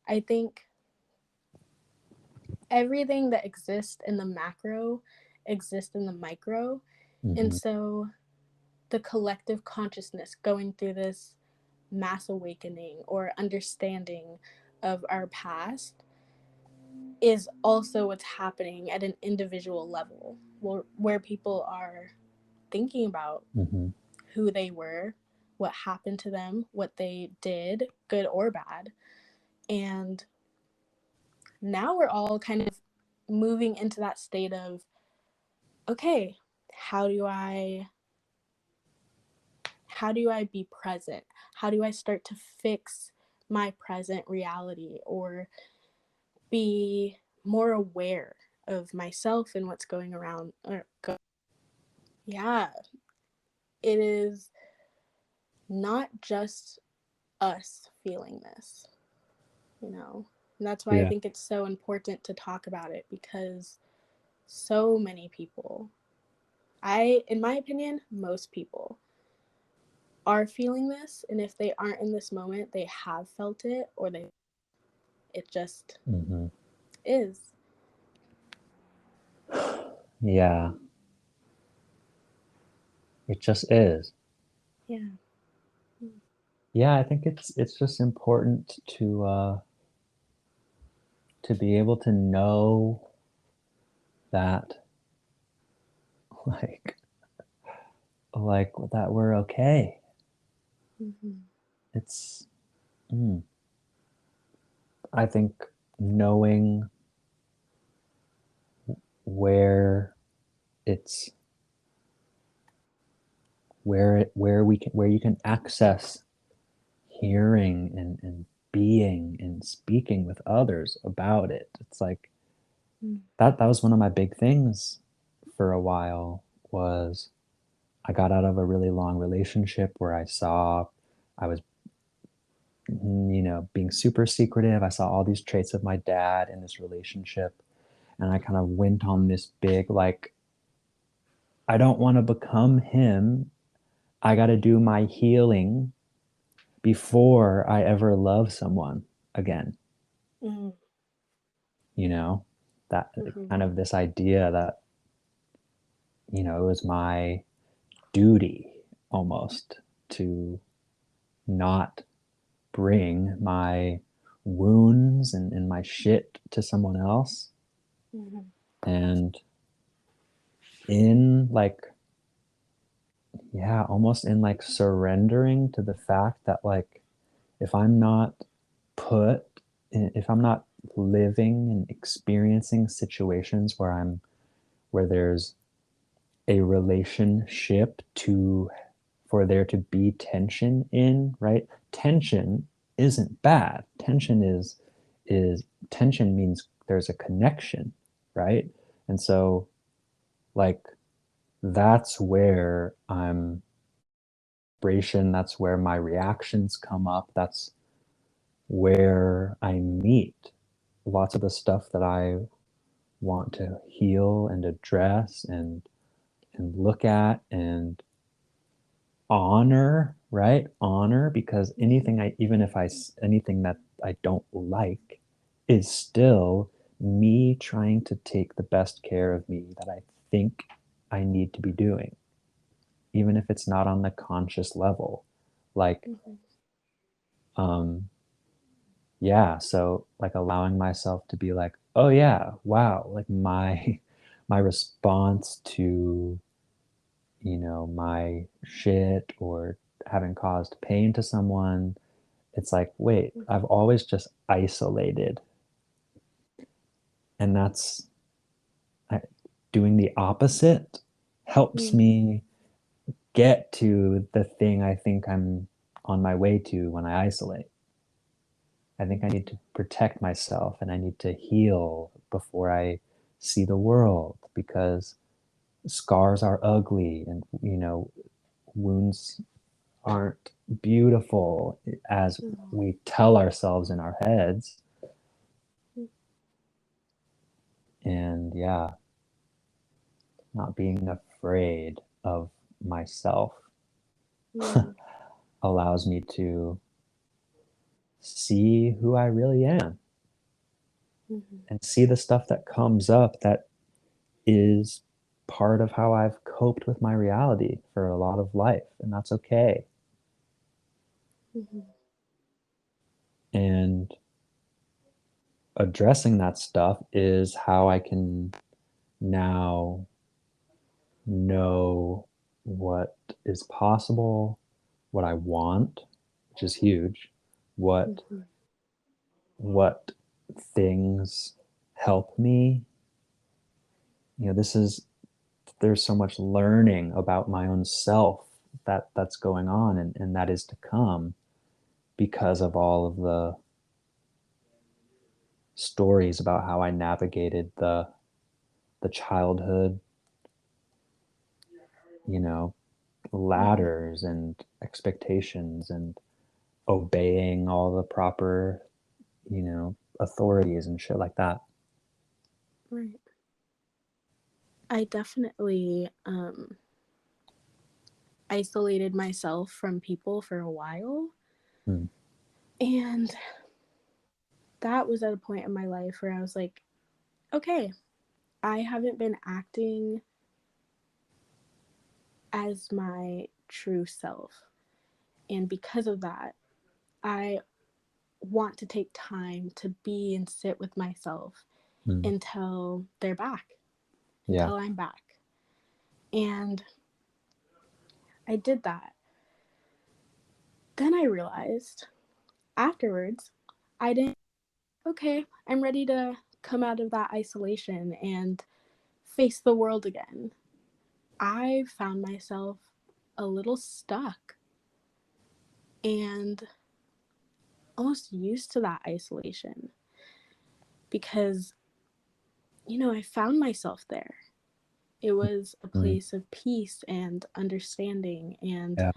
I think everything that exists in the macro exists in the micro. And Mhm. so the collective consciousness going through this mass awakening or understanding of our past is also what's happening at an individual level, where people are thinking about Mhm. who they were, what happened to them, what they did, good or bad. And now we're all kind of moving into that state of, okay, how do I how do I be present? How do I start to fix my present reality, or be more aware of myself and what's going around? Yeah, it is not just us feeling this, you know. And that's why I Yeah. think it's so important to talk about it, because so many people, in my opinion, most people are feeling this, and if they aren't in this moment, they have felt it, or it just Mhm. is. Yeah. It just is. Yeah. Yeah, I think it's just important to be able to know that like that we're okay. Mm-hmm. It's mm, I think knowing where it's where you can access hearing and being and speaking with others about it. It's like that was one of my big things for a while. Was I got out of a really long relationship where I was being super secretive. I saw all these traits of my dad in this relationship, and I kind of went on this big, like, I don't want to become him. I got to do my healing before I ever love someone again. Mm-hmm. You know, that Mm-hmm. kind of this idea that, it was my duty almost to not bring my wounds and my shit to someone else. Mm-hmm. And in like, yeah, almost in like surrendering to the fact that, like, if I'm not put, if I'm not living and experiencing situations where there's a relationship to for there to be tension in, right? Tension isn't bad. Is tension means there's a connection, right? And so, like, that's where I'm vibration, that's where my reactions come up, that's where I meet lots of the stuff that I want to heal and address and look at and honor, right? Honor, because Mm-hmm. even if anything that I don't like is still me trying to take the best care of me that I think I need to be doing, even if it's not on the conscious level. Like, Mm-hmm. um, yeah, so like allowing myself to be like, oh yeah, wow, like my my response to, you know, my shit or having caused pain to someone, it's like, wait, I've always just isolated. And that's I, doing the opposite helps Mm, me get to the thing I think I'm on my way to when I isolate. I think I need to protect myself and I need to heal before I see the world because scars are ugly and, you know, wounds aren't beautiful as mm, we tell ourselves in our heads. mm, And yeah, not being afraid of myself mm, allows me to see who I really am mhm, and see the stuff that comes up that is part of how I've coped with my reality for a lot of life, and that's okay. mhm, And addressing that stuff is how I can now know what is possible, what I want, which is huge, what mhm, what things help me. You know, this is there's so much learning about my own self that's going on and that is to come because of all of the stories about how I navigated the childhood, you know, mhm. ladders and expectations and obeying all the proper, you know, authorities and shit like that. Right. I definitely isolated myself from people for a while. Mm, And that was at a point in my life where I was like, okay, I haven't been acting as my true self. And because of that, I want to take time to be and sit with myself mm, until they're back, yeah. until I'm back. And I did that. Then I realized afterwards, I didn't, okay, I'm ready to come out of that isolation and face the world again. I found myself a little stuck and almost used to that isolation because, I found myself there. It was a Mm, place of peace and understanding. And yeah.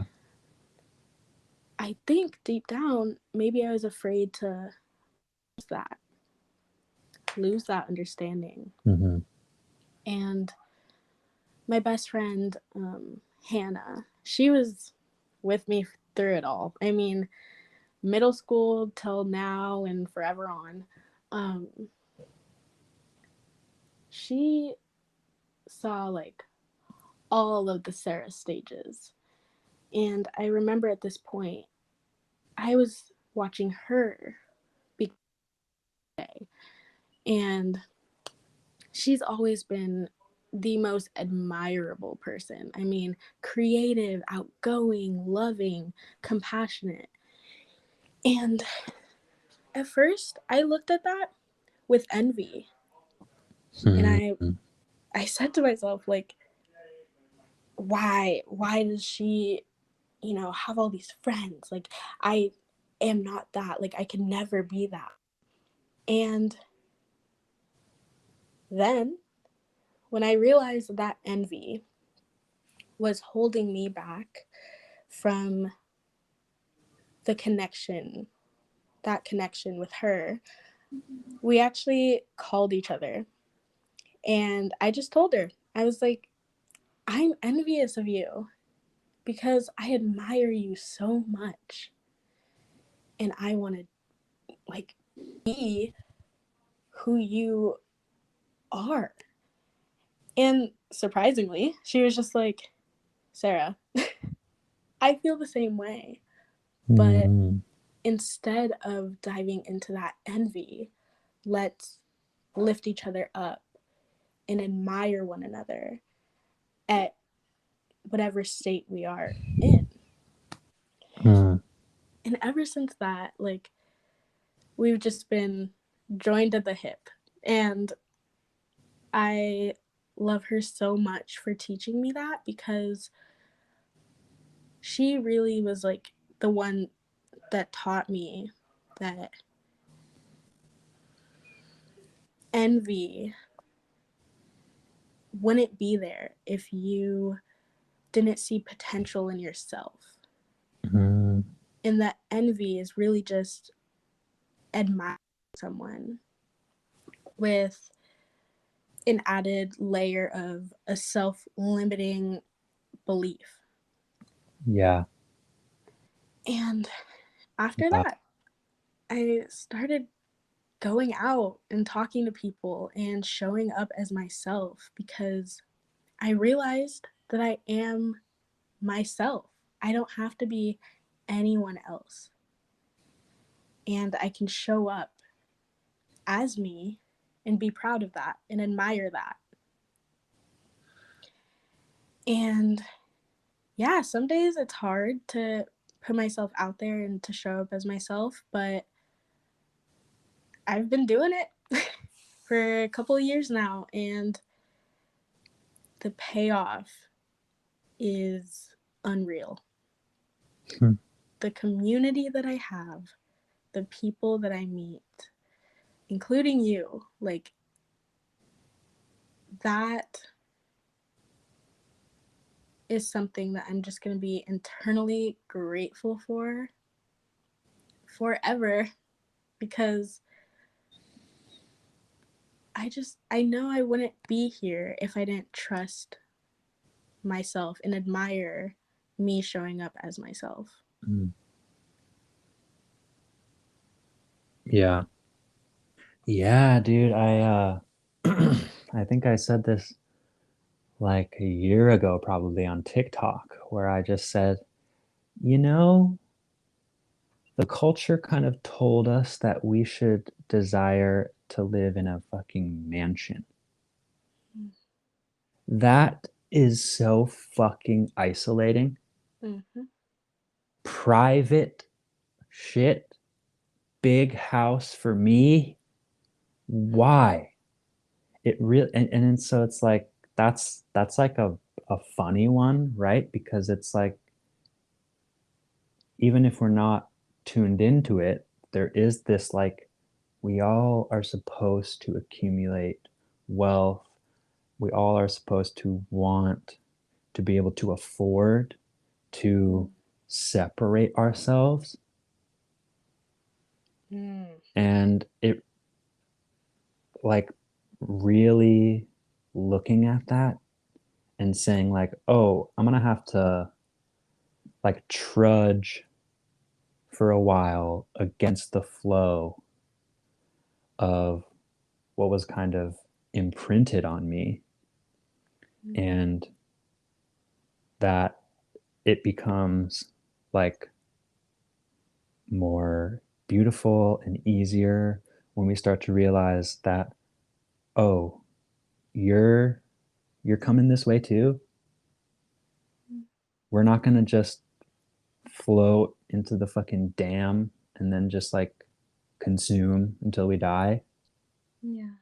I think deep down, maybe I was afraid to lose that, lose that understanding. Mm-hmm. And my best friend, Hannah, she was with me through it all. I mean, middle school till now and forever on. Um, she saw like all of the Sarah stages. And I remember at this point, I was watching her be and she's always been the most admirable person. I mean, creative, outgoing, loving, compassionate. And at first, I looked at that with envy. And Mm-hmm. I said to myself like, why does she, have all these friends? Like I am not that. Like I can never be that. And then when I realized that envy was holding me back from the connection, that connection with her, we actually called each other. And I just told her, I was like, I'm envious of you because I admire you so much. And I want to like be who you are. And surprisingly, she was just like, Sarah, I feel the same way. But Mm-hmm. instead of diving into that envy, let's lift each other up and admire one another at whatever state we are in. Mm. And ever since that, like, we've just been joined at the hip. And I love her so much for teaching me that, because she really was like the one that taught me that envy wouldn't be there if you didn't see potential in yourself. Mm. And that envy is really just admiring someone with an added layer of a self-limiting belief. Yeah. And after that, I started going out and talking to people and showing up as myself, because I realized that I am myself. I don't have to be anyone else. And I can show up as me and be proud of that and admire that. And yeah, some days it's hard to put myself out there and to show up as myself, but I've been doing it for a couple of years now, and the payoff is unreal. Hmm. The community that I have, the people that I meet, including you, like, that is something that I'm just going to be internally grateful for forever, because I know I wouldn't be here if I didn't trust myself and admire me showing up as myself. Mm. Yeah. Yeah, dude, I think I said this like a year ago, probably on TikTok, where I just said, you know, the culture kind of told us that we should desire to live in a fucking mansion. That is so fucking isolating. Mm-hmm. Private shit, big house for me. Why? It really, and so it's like that's like a funny one, right? Because it's like, even if we're not tuned into it, there is this like, we all are supposed to accumulate wealth. We all are supposed to want to be able to afford to separate ourselves. Mm. And it, like, really looking at that and saying like, oh, I'm gonna have to like trudge for a while against the flow of what was kind of imprinted on me, and that it becomes like more beautiful and easier when we start to realize that, oh, you're coming this way too. We're not going to just float into the fucking dam and then just like consume until we die. Yeah.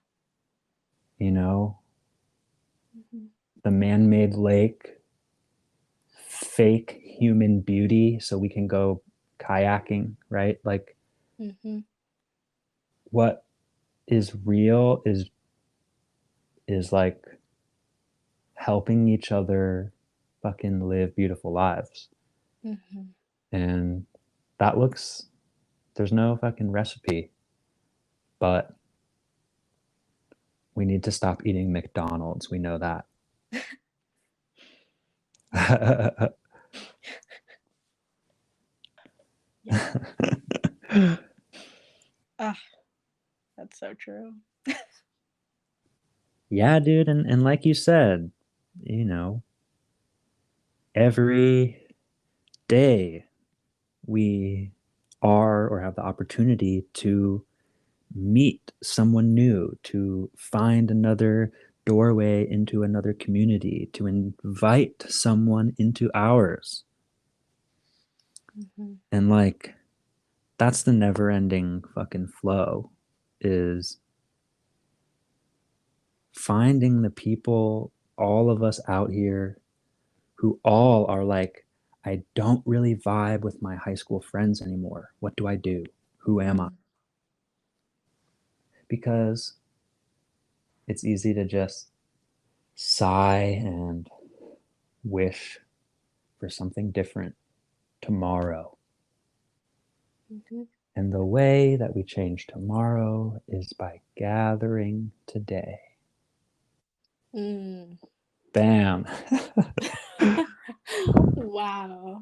You know, Mm-hmm. the man-made lake, fake human beauty so we can go kayaking, right? Like, Mm-hmm. what is real is like helping each other fucking live beautiful lives. Mm-hmm. And that looks, there's no fucking recipe, but we need to stop eating McDonald's. We know that. Yeah. Ah, that's so true. Yeah, dude. And like you said, you know, every day we are or have the opportunity to meet someone new, to find another doorway into another community, to invite someone into ours. Mm-hmm. And like, that's the never ending fucking flow, is finding the people, all of us out here, who all are like, I don't really vibe with my high school friends anymore. What do I do? Who am I? Because it's easy to just sigh and wish for something different tomorrow. Mm-hmm. And the way that we change tomorrow is by gathering today. Mm. Bam. Wow.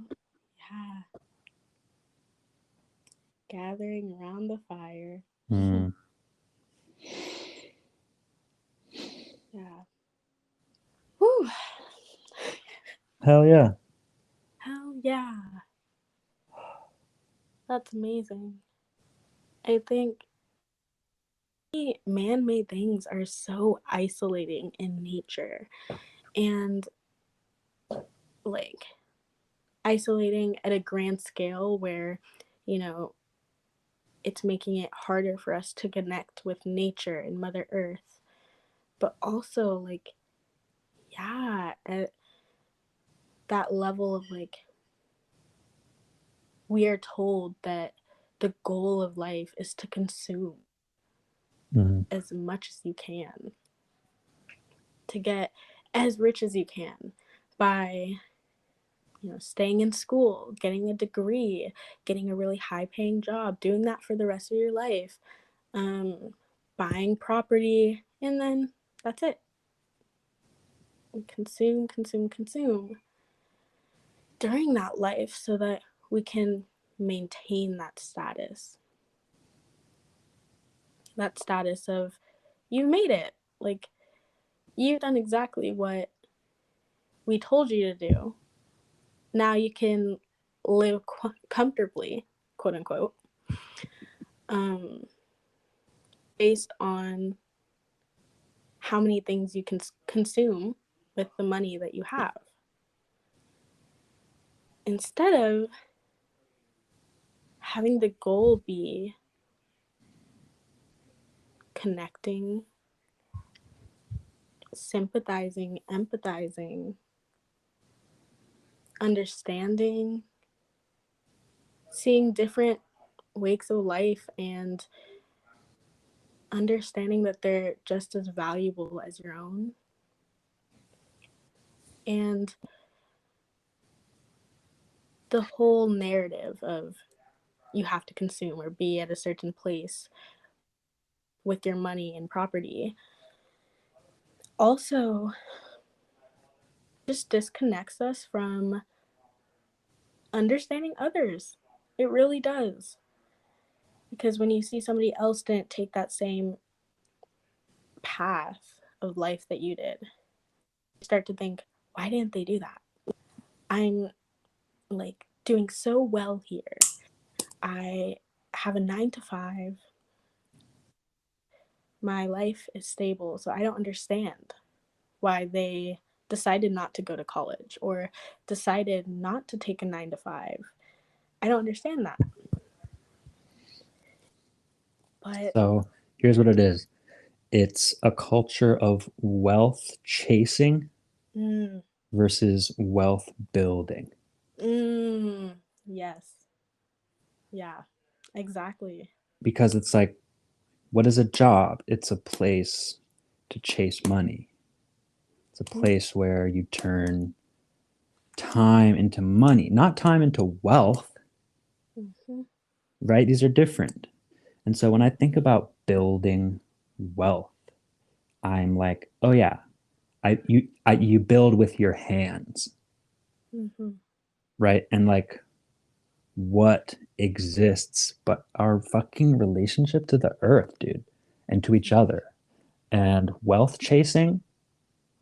Yeah. Gathering around the fire. Mm. Yeah. Whew. Hell yeah. Hell yeah. That's amazing. I think man made things are so isolating in nature and like isolating at a grand scale where, you know, it's making it harder for us to connect with nature and Mother Earth. But also, like, yeah, at that level of like, we are told that the goal of life is to consume Mm. as much as you can, to get as rich as you can by, you know, staying in school, getting a degree, getting a really high paying job, doing that for the rest of your life, um, buying property, and then that's it. Consume, consume, consume during that life so that we can maintain that status. That status of you made it. Like, you've done exactly what we told you to do. Now you can live comfortably, quote unquote, um, based on how many things you can consume with the money that you have. Instead of having the goal be connecting, sympathizing, empathizing, understanding, seeing different wakes of life, and understanding that they're just as valuable as your own. And the whole narrative of you have to consume or be at a certain place with your money and property also just disconnects us from understanding others. It really does. Because when you see somebody else didn't take that same path of life that you did, you start to think, why didn't they do that? I'm like doing so well here. I have a 9 to 5. My life is stable, so I don't understand why they decided not to go to college or decided not to take a 9 to 5. I don't understand that. But So here's what it is, it's a culture of wealth chasing mm, versus wealth building. yes. Yeah. Exactly. Because it's like, what is a job? It's a place to chase money. It's a place where you turn time into money, not time into wealth, Mm-hmm. right? These are different. And so when I think about building wealth, I'm like, oh yeah, you build with your hands, Mm-hmm. right? And like, what exists but our fucking relationship to the earth, dude, and to each other. And wealth chasing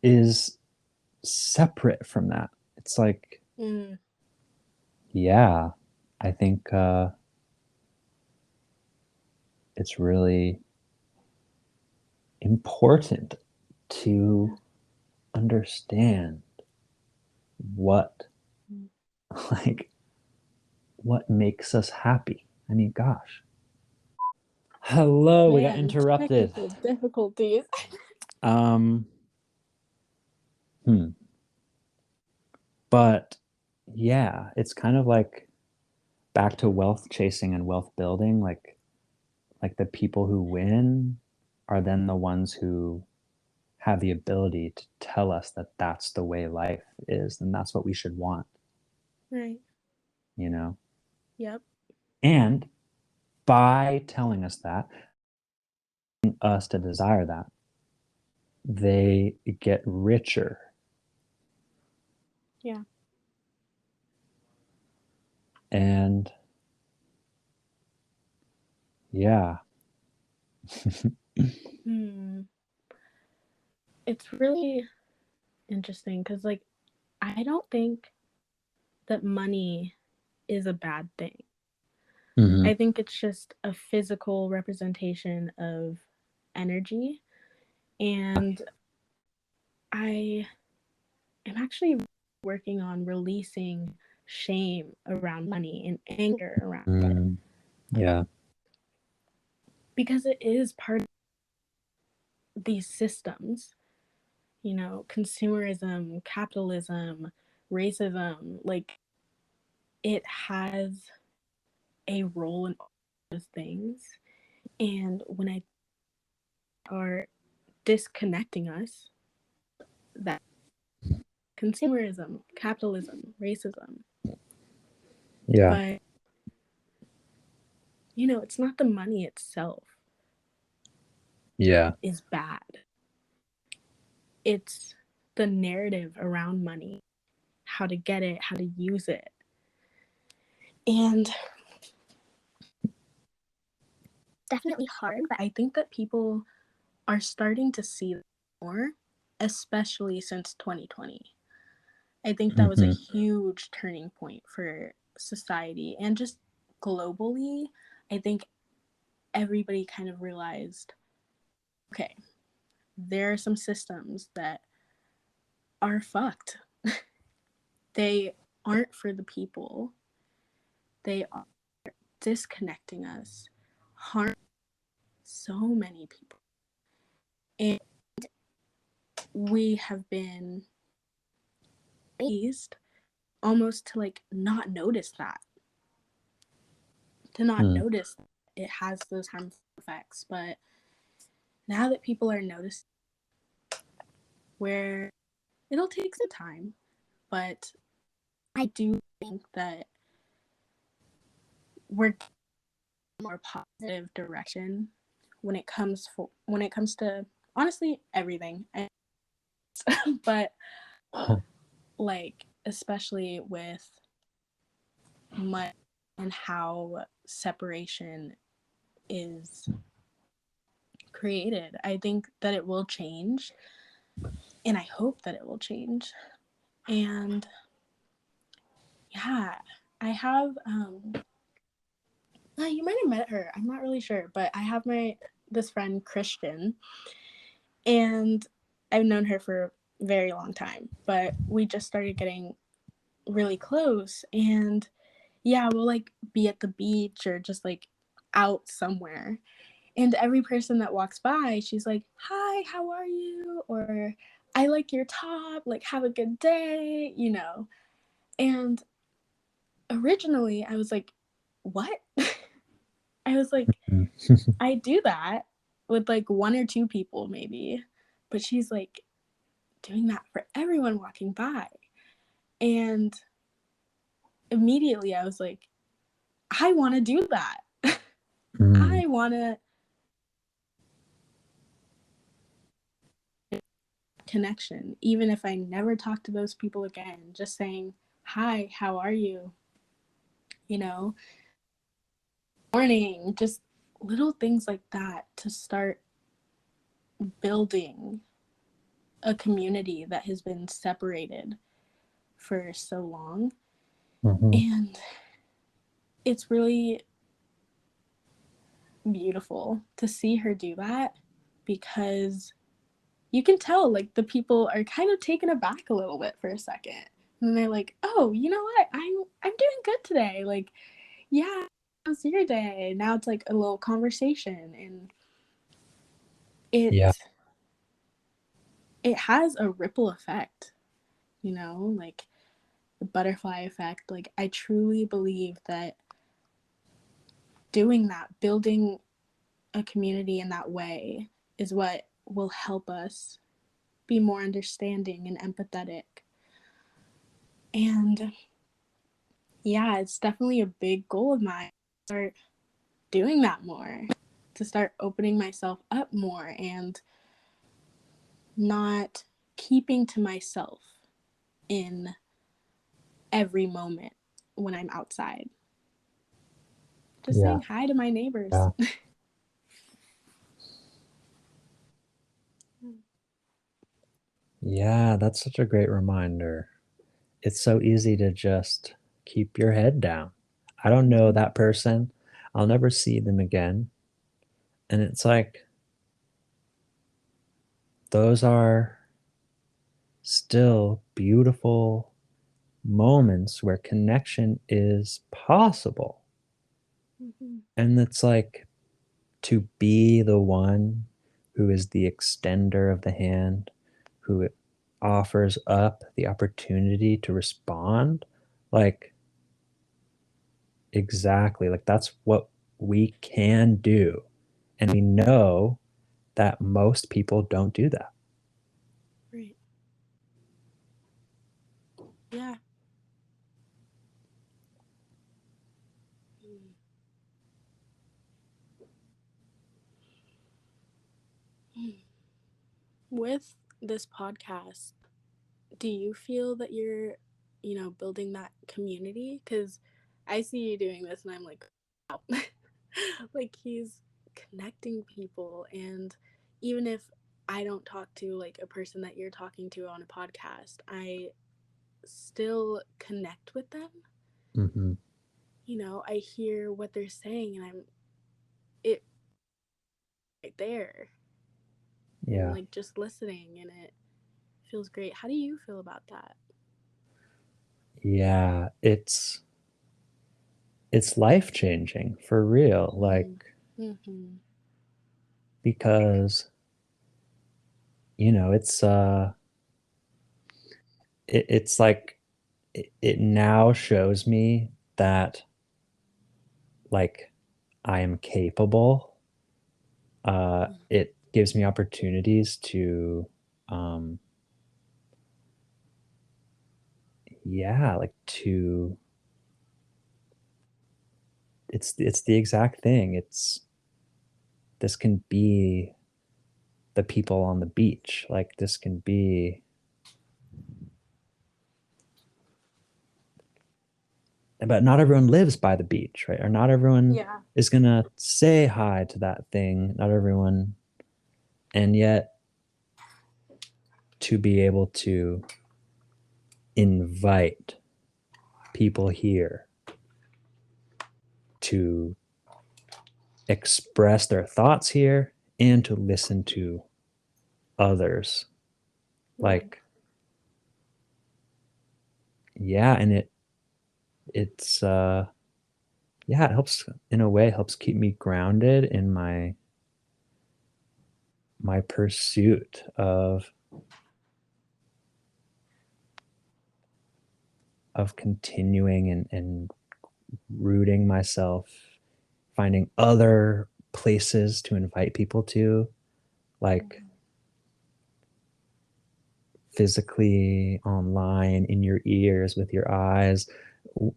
is separate from that. It's like, Mm. yeah, I think it's really important to understand what like what makes us happy. I mean, gosh. Hello, we got interrupted. Technical difficulties. Um But yeah, it's kind of like back to wealth chasing and wealth building, like the people who win are then the ones who have the ability to tell us that that's the way life is and that's what we should want, Right. you know? Yep. And by telling us that, us to desire that, they get richer. Yeah. And yeah. It's really interesting because, like, I don't think that money is a bad thing. I think it's just a physical representation of energy. And I am actually working on releasing shame around money and anger around it Yeah. because it is part of these systems, you know, consumerism, capitalism, racism. Like, it has a role in all those things. And when I are disconnecting us, that consumerism, capitalism, racism. Yeah. But, you know, it's not the money itself Yeah. is bad. It's the narrative around money, how to get it, how to use it. And definitely hard, but I think that people are starting to see more, especially since 2020. I think that was a huge turning point for society and just globally. I think everybody kind of realized, okay, there are some systems that are fucked. They aren't for the people. They are disconnecting us, harm so many people. And we have been raised almost to like not notice that. To not notice it has those harmful effects. But now that people are noticing, where it'll take some time, but I do think that we're in a more positive direction when it comes to honestly everything. But like especially with money and how separation is created, I think that it will change, and I hope that it will change. And yeah, I have you might have met her, I'm not really sure, but I have this friend Christian, and I've known her for a very long time, but we just started getting really close. And yeah, we'll like be at the beach or just like out somewhere, and every person that walks by, she's like, hi, how are you? Or I like your top, like have a good day, you know. And originally I was like, what? I was like, I do that with like one or two people maybe, but she's like doing that for everyone walking by. And immediately I was like, I want to do that. I want to connection, even if I never talk to those people again, just saying, hi, how are you? You know, morning, just little things like that to start building a community that has been separated for so long. And it's really beautiful to see her do that, because you can tell like the people are kind of taken aback a little bit for a second, and they're like, oh, you know what, I'm doing good today, like, yeah, how's your day? Now it's like a little conversation, and Yeah. it has a ripple effect, like the butterfly effect. Like, I truly believe that doing that, building a community in that way, is what will help us be more understanding and empathetic. And yeah, it's definitely a big goal of mine to start doing that more, to start opening myself up more and not keeping to myself in every moment when I'm outside. Just Yeah. saying hi to my neighbors. Yeah. Yeah, that's such a great reminder. It's so easy to just keep your head down. I don't know that person. I'll never see them again. And it's like, those are still beautiful moments where connection is possible. Mm-hmm. And it's like, to be the one who is the extender of the hand, who offers up the opportunity to respond, like, exactly, like, that's what we can do. And we know that most people don't do that. Right. Yeah. With this podcast, do you feel that you're, building that community? Because I see you doing this and I'm like, wow. Like, he's connecting people. And even if I don't talk to like a person that you're talking to on a podcast, I still connect with them. Mm-hmm. I hear what they're saying, and it right there, and Yeah. like just listening, and it feels great. How do you feel about that? Yeah, it's life changing for real. Like, Mm-hmm. because it's it's like, it now shows me that, like, I am capable. It gives me opportunities to, um, yeah, like, to, it's the exact thing. This can be the people on the beach. Like, this can be, but not everyone lives by the beach, right? Or not everyone Yeah. is gonna say hi to that thing. Not everyone, and yet, to be able to invite people here to express their thoughts here and to listen to others, Right. like, yeah, and it's yeah, it helps, in a way, helps keep me grounded in my pursuit of continuing and rooting myself, finding other places to invite people to, like, physically, online, in your ears, with your eyes,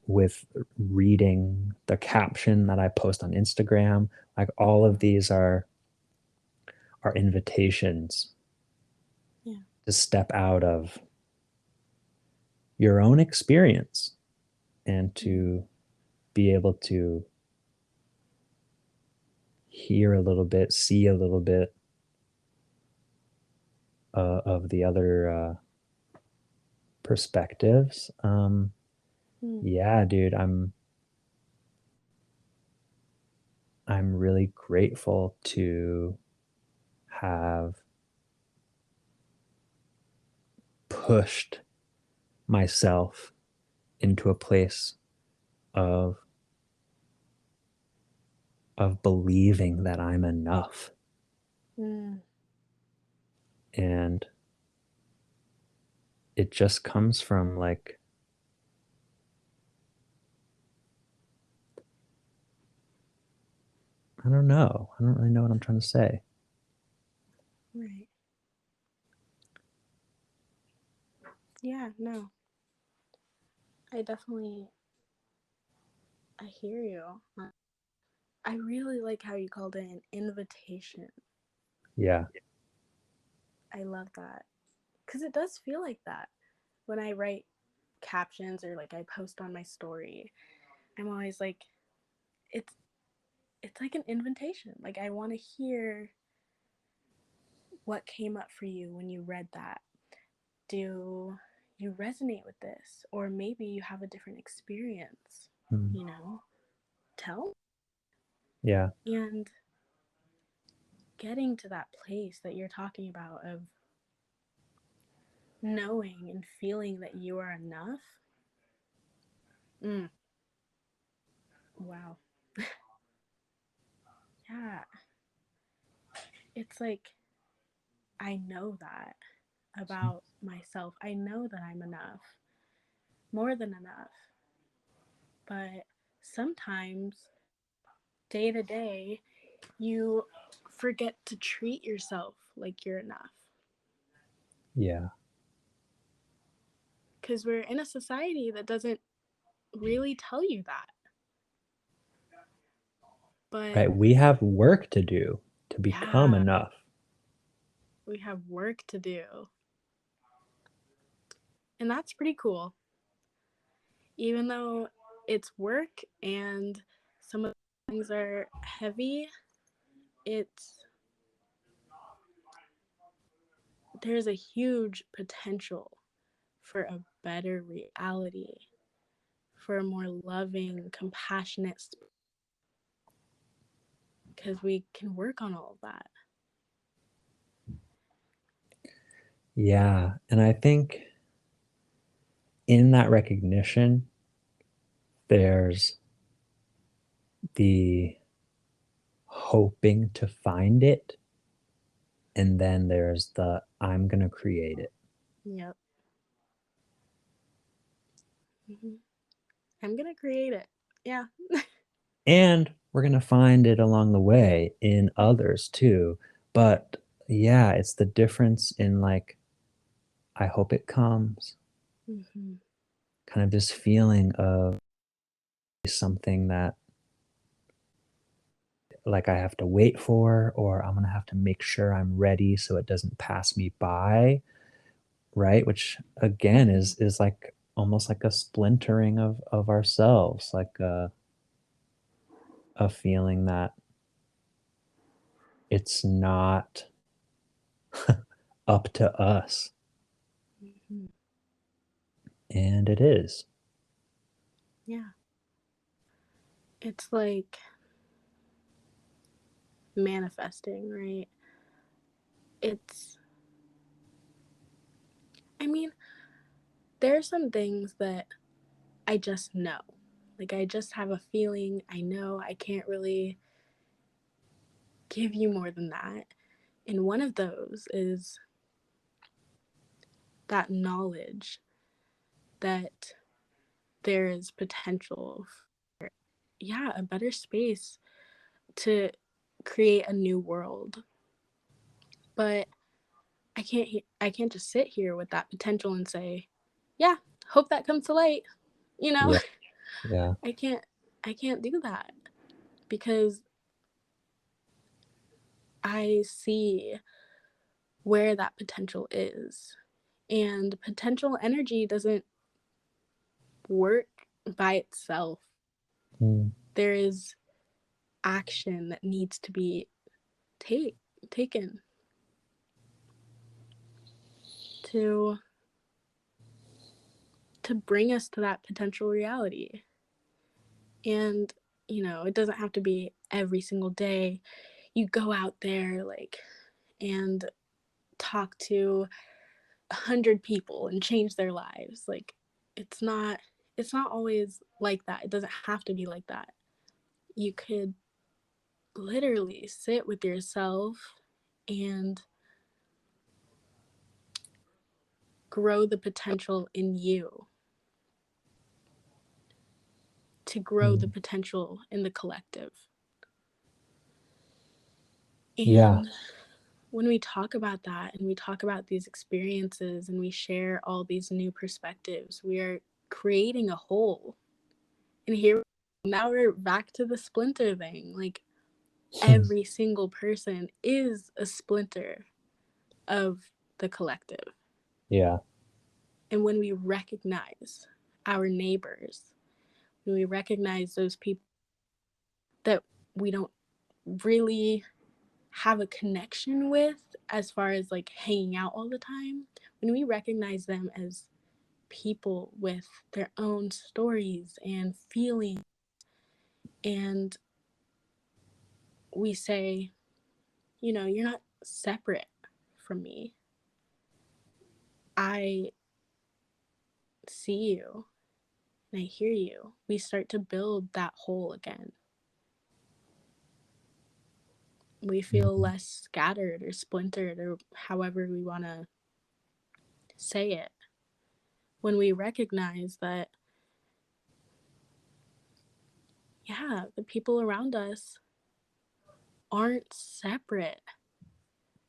with reading the caption that I post on Instagram. Like, all of these are invitations Yeah. to step out of your own experience and to be able to hear a little bit, see a little bit of the other perspectives. Mm. Yeah, dude, I'm really grateful to have pushed myself into a place of believing that I'm enough. And it just comes from like I don't know. I don't really know what I'm trying to say. Right. Yeah, no. I hear you. I really like how you called it an invitation. Yeah. I love that. Because it does feel like that. When I write captions or like I post on my story, I'm always like, it's like an invitation. Like I want to hear what came up for you when you read that. Do you resonate with this? Or maybe you have a different experience, Mm. you know? Tell. Yeah. And getting to that place that you're talking about of knowing and feeling that you are enough. Wow. Yeah. It's like, I know that about myself. I know that I'm enough, more than enough. But sometimes, day to day, you forget to treat yourself like you're enough. Yeah. Because we're in a society that doesn't really tell you that. But Right. We have work to do to become yeah, enough. we have work to do. And that's pretty cool. Even though it's work and some of the things are heavy, it's there's a huge potential for a better reality, for a more loving, compassionate, because we can work on all of that. Yeah. And I think in that recognition, there's the hoping to find it. And then there's the I'm going to create it. Yep. Mm-hmm. I'm going to create it. Yeah. And we're going to find it along the way in others too. But yeah, it's the difference in like, I hope it comes, Mm-hmm. kind of this feeling of something that like I have to wait for, or I'm going to have to make sure I'm ready so it doesn't pass me by. Right. Which again is like almost like a splintering of ourselves, like a feeling that it's not up to us. Mm-hmm. And it is. Yeah. It's like manifesting, right? It's, I mean, there are some things that I just know. Like, I just have a feeling. I know I can't really give you more than that. And one of those is that knowledge that there is potential for, yeah, a better space to create a new world. But I can't just sit here with that potential and say, yeah, hope that comes to light. You know, Yeah. Yeah. I can't do that because I see where that potential is. And potential energy doesn't work by itself. Mm. There is action that needs to be taken to bring us to that potential reality. And, you know, it doesn't have to be every single day. You go out there like and talk to 100 people and change their lives. Like it's not always like that. It doesn't have to be like that. You could literally sit with yourself and grow the potential in you, to grow the potential in the collective. Yeah. And when we talk about that and we talk about these experiences and we share all these new perspectives, we are creating a whole. And here now we're back to the splinter thing. Like every single person is a splinter of the collective. Yeah. And when we recognize our neighbors, when we recognize those people that we don't really have a connection with as far as like hanging out all the time, when we recognize them as people with their own stories and feelings, and we say, you know, you're not separate from me. I see you and I hear you. We start to build that whole again. We feel less scattered or splintered or however we want to say it. When we recognize that, yeah, the people around us aren't separate.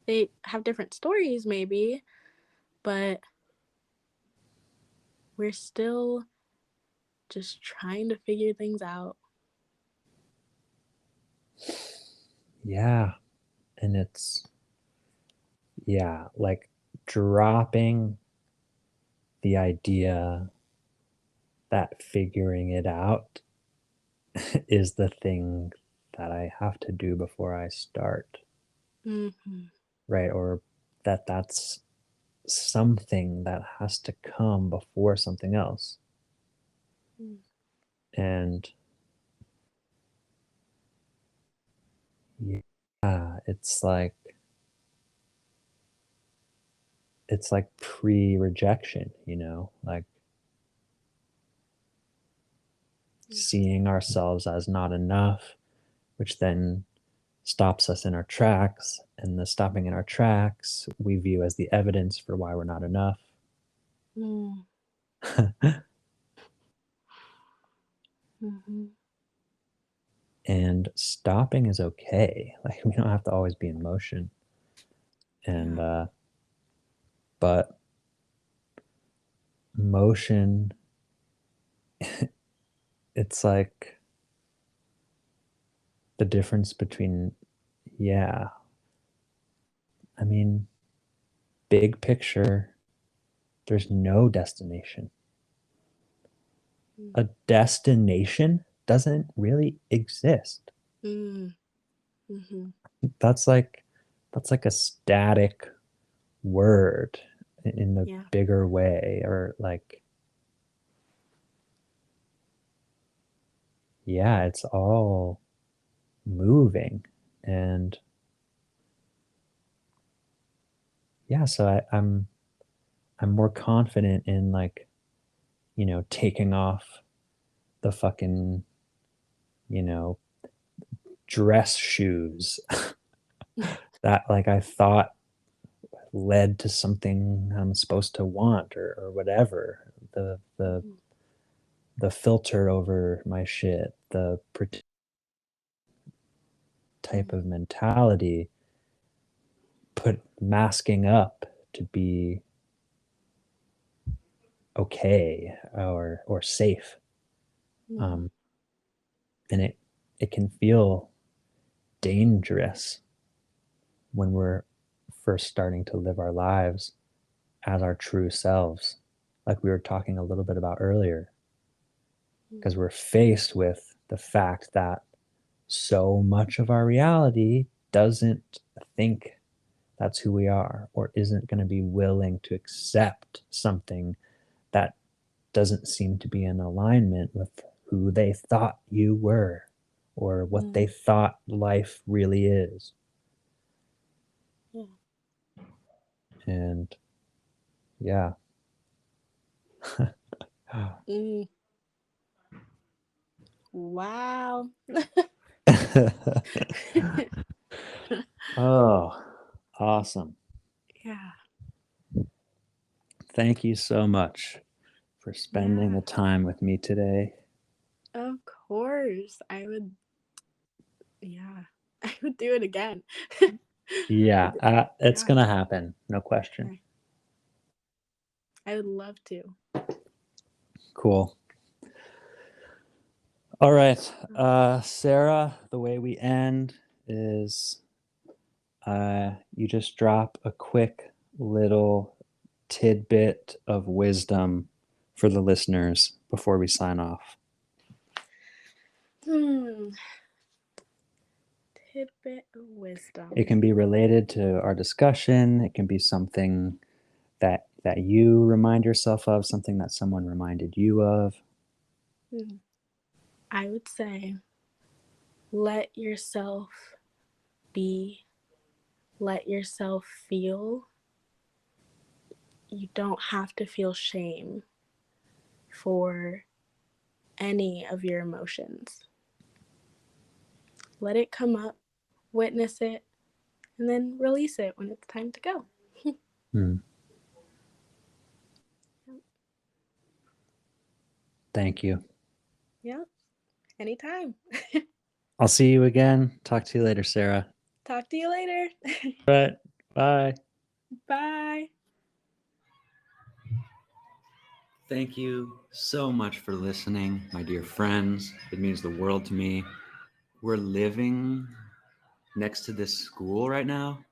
They have different stories, maybe, but we're still just trying to figure things out. Yeah. And it's, yeah, like dropping the idea that figuring it out is the thing that I have to do before I start. Mm-hmm. Right? Or that's something that has to come before something else. Mm. And yeah, it's like pre-rejection, you know, like seeing ourselves as not enough, which then stops us in our tracks, and the stopping in our tracks we view as the evidence for why we're not enough. Mm. Mm-hmm. And stopping is okay. Like we don't have to always be in motion. And but motion, it's like the difference between, yeah, I mean, big picture, there's no destination. A destination doesn't really exist. Mm. Mm-hmm. That's like a static word in the Yeah. bigger way, or like, yeah, it's all moving. And yeah, so I'm more confident in, like, you know, taking off the fucking, you know, dress shoes that like I thought led to something I'm supposed to want, or whatever. The filter over my shit, the type of mentality, put masking up to be okay, or safe. Mm. Um, and it can feel dangerous when we're first starting to live our lives as our true selves, like we were talking a little bit about earlier, because we're faced with the fact that so much of our reality doesn't think that's who we are, or isn't going to be willing to accept something that doesn't seem to be in alignment with who they thought you were. or what they thought life really is. Yeah. And yeah. Wow. Oh, awesome. Yeah. Thank you so much for spending the time with me today. Of course. I would do it again. Yeah, it's going to happen. No question. Okay. I would love to. Cool. All right. Sarah, the way we end is you just drop a quick little tidbit of wisdom for the listeners before we sign off. Tidbit of wisdom. It can be related to our discussion. It can be something that you remind yourself of, something that someone reminded you of. I would say let yourself be, let yourself feel. You don't have to feel shame for any of your emotions. Let it come up, witness it, and then release it when it's time to go. Thank you. Yeah, anytime. I'll see you again. Talk to you later, Sarah. Talk to you later. All right. Bye. Bye. Thank you so much for listening, my dear friends. It means the world to me. We're living next to this school right now,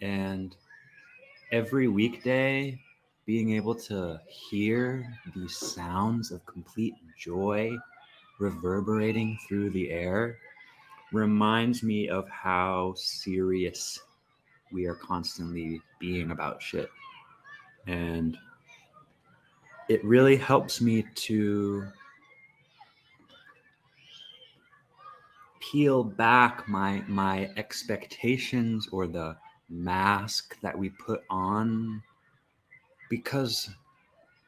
and every weekday, being able to hear these sounds of complete joy reverberating through the air reminds me of how serious we are constantly being about shit. And it really helps me to peel back my expectations or the mask that we put on, because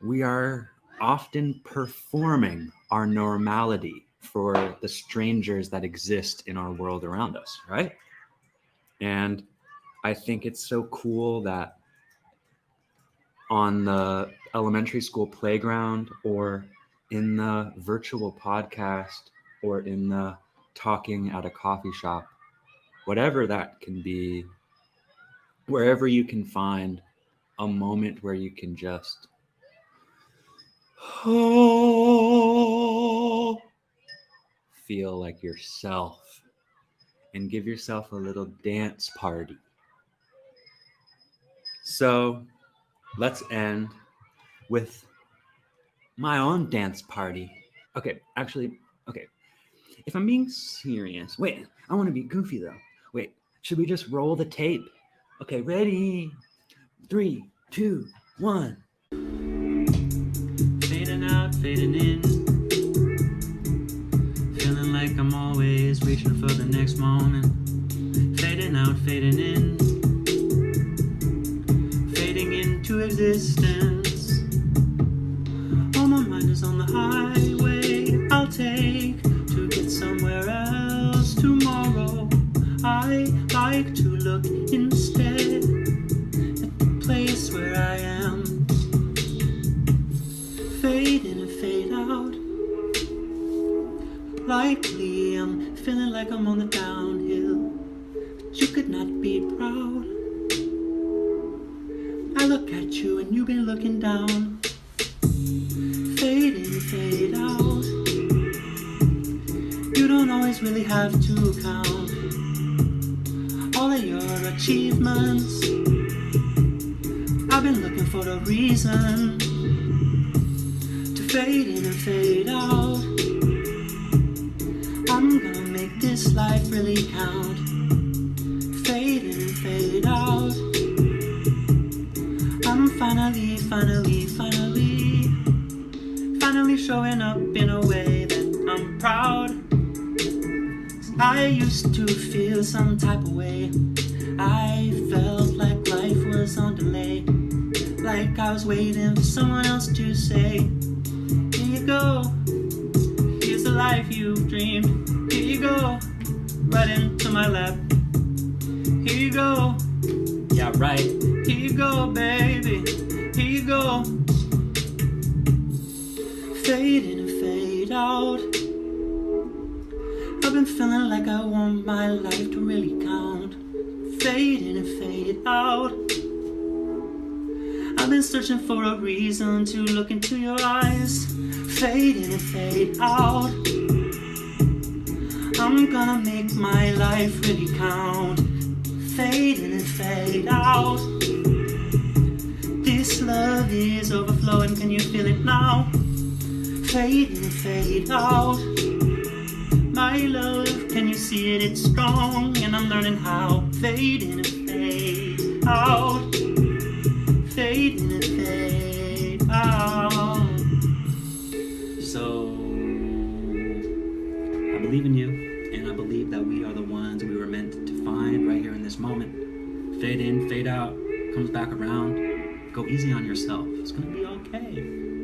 we are often performing our normality for the strangers that exist in our world around us, right? And I think it's so cool that on the elementary school playground, or in the virtual podcast, or in the talking at a coffee shop, whatever that can be, wherever you can find a moment where you can just feel like yourself and give yourself a little dance party. So let's end with my own dance party. Okay, actually, okay. If I'm being serious, wait, I want to be goofy though. Wait, should we just roll the tape? Okay, ready? 3, 2, 1. Fading out, fading in. Feeling like I'm always reaching for the next moment. Fading out, fading in. Fading into existence. All my mind is on the highway I'll take to get somewhere else tomorrow. I like to look instead at the place where I am. Fade in and fade out. Likely I'm feeling like I'm on the downhill, but you could not be proud. I look at you and you've been looking down. Fade in, fade out. You don't always really have to count all of your achievements. I've been looking for the reason to fade in and fade out. I'm gonna make this life really count. Fade in and fade out. I'm finally showing up in a way that I'm proud. I used to feel some type of way. I felt like life was on delay, like I was waiting for someone else to say, here you go, here's the life you've dreamed. Here you go, right into my lap. Here you go, yeah right. Here you go, baby, here you go. Fade in and fade out. I've been feeling like I want my life to really count. Fade in and fade out. I've been searching for a reason to look into your eyes. Fade in and fade out. I'm gonna make my life really count. Fade in and fade out. This love is overflowing, can you feel it now? Fade in and fade out. My love, can you see it? It's strong, and I'm learning how. Fade in and fade out. Fade in and fade out. So, I believe in you, and I believe that we are the ones we were meant to find right here in this moment. Fade in, fade out, comes back around. Go easy on yourself. It's gonna be okay.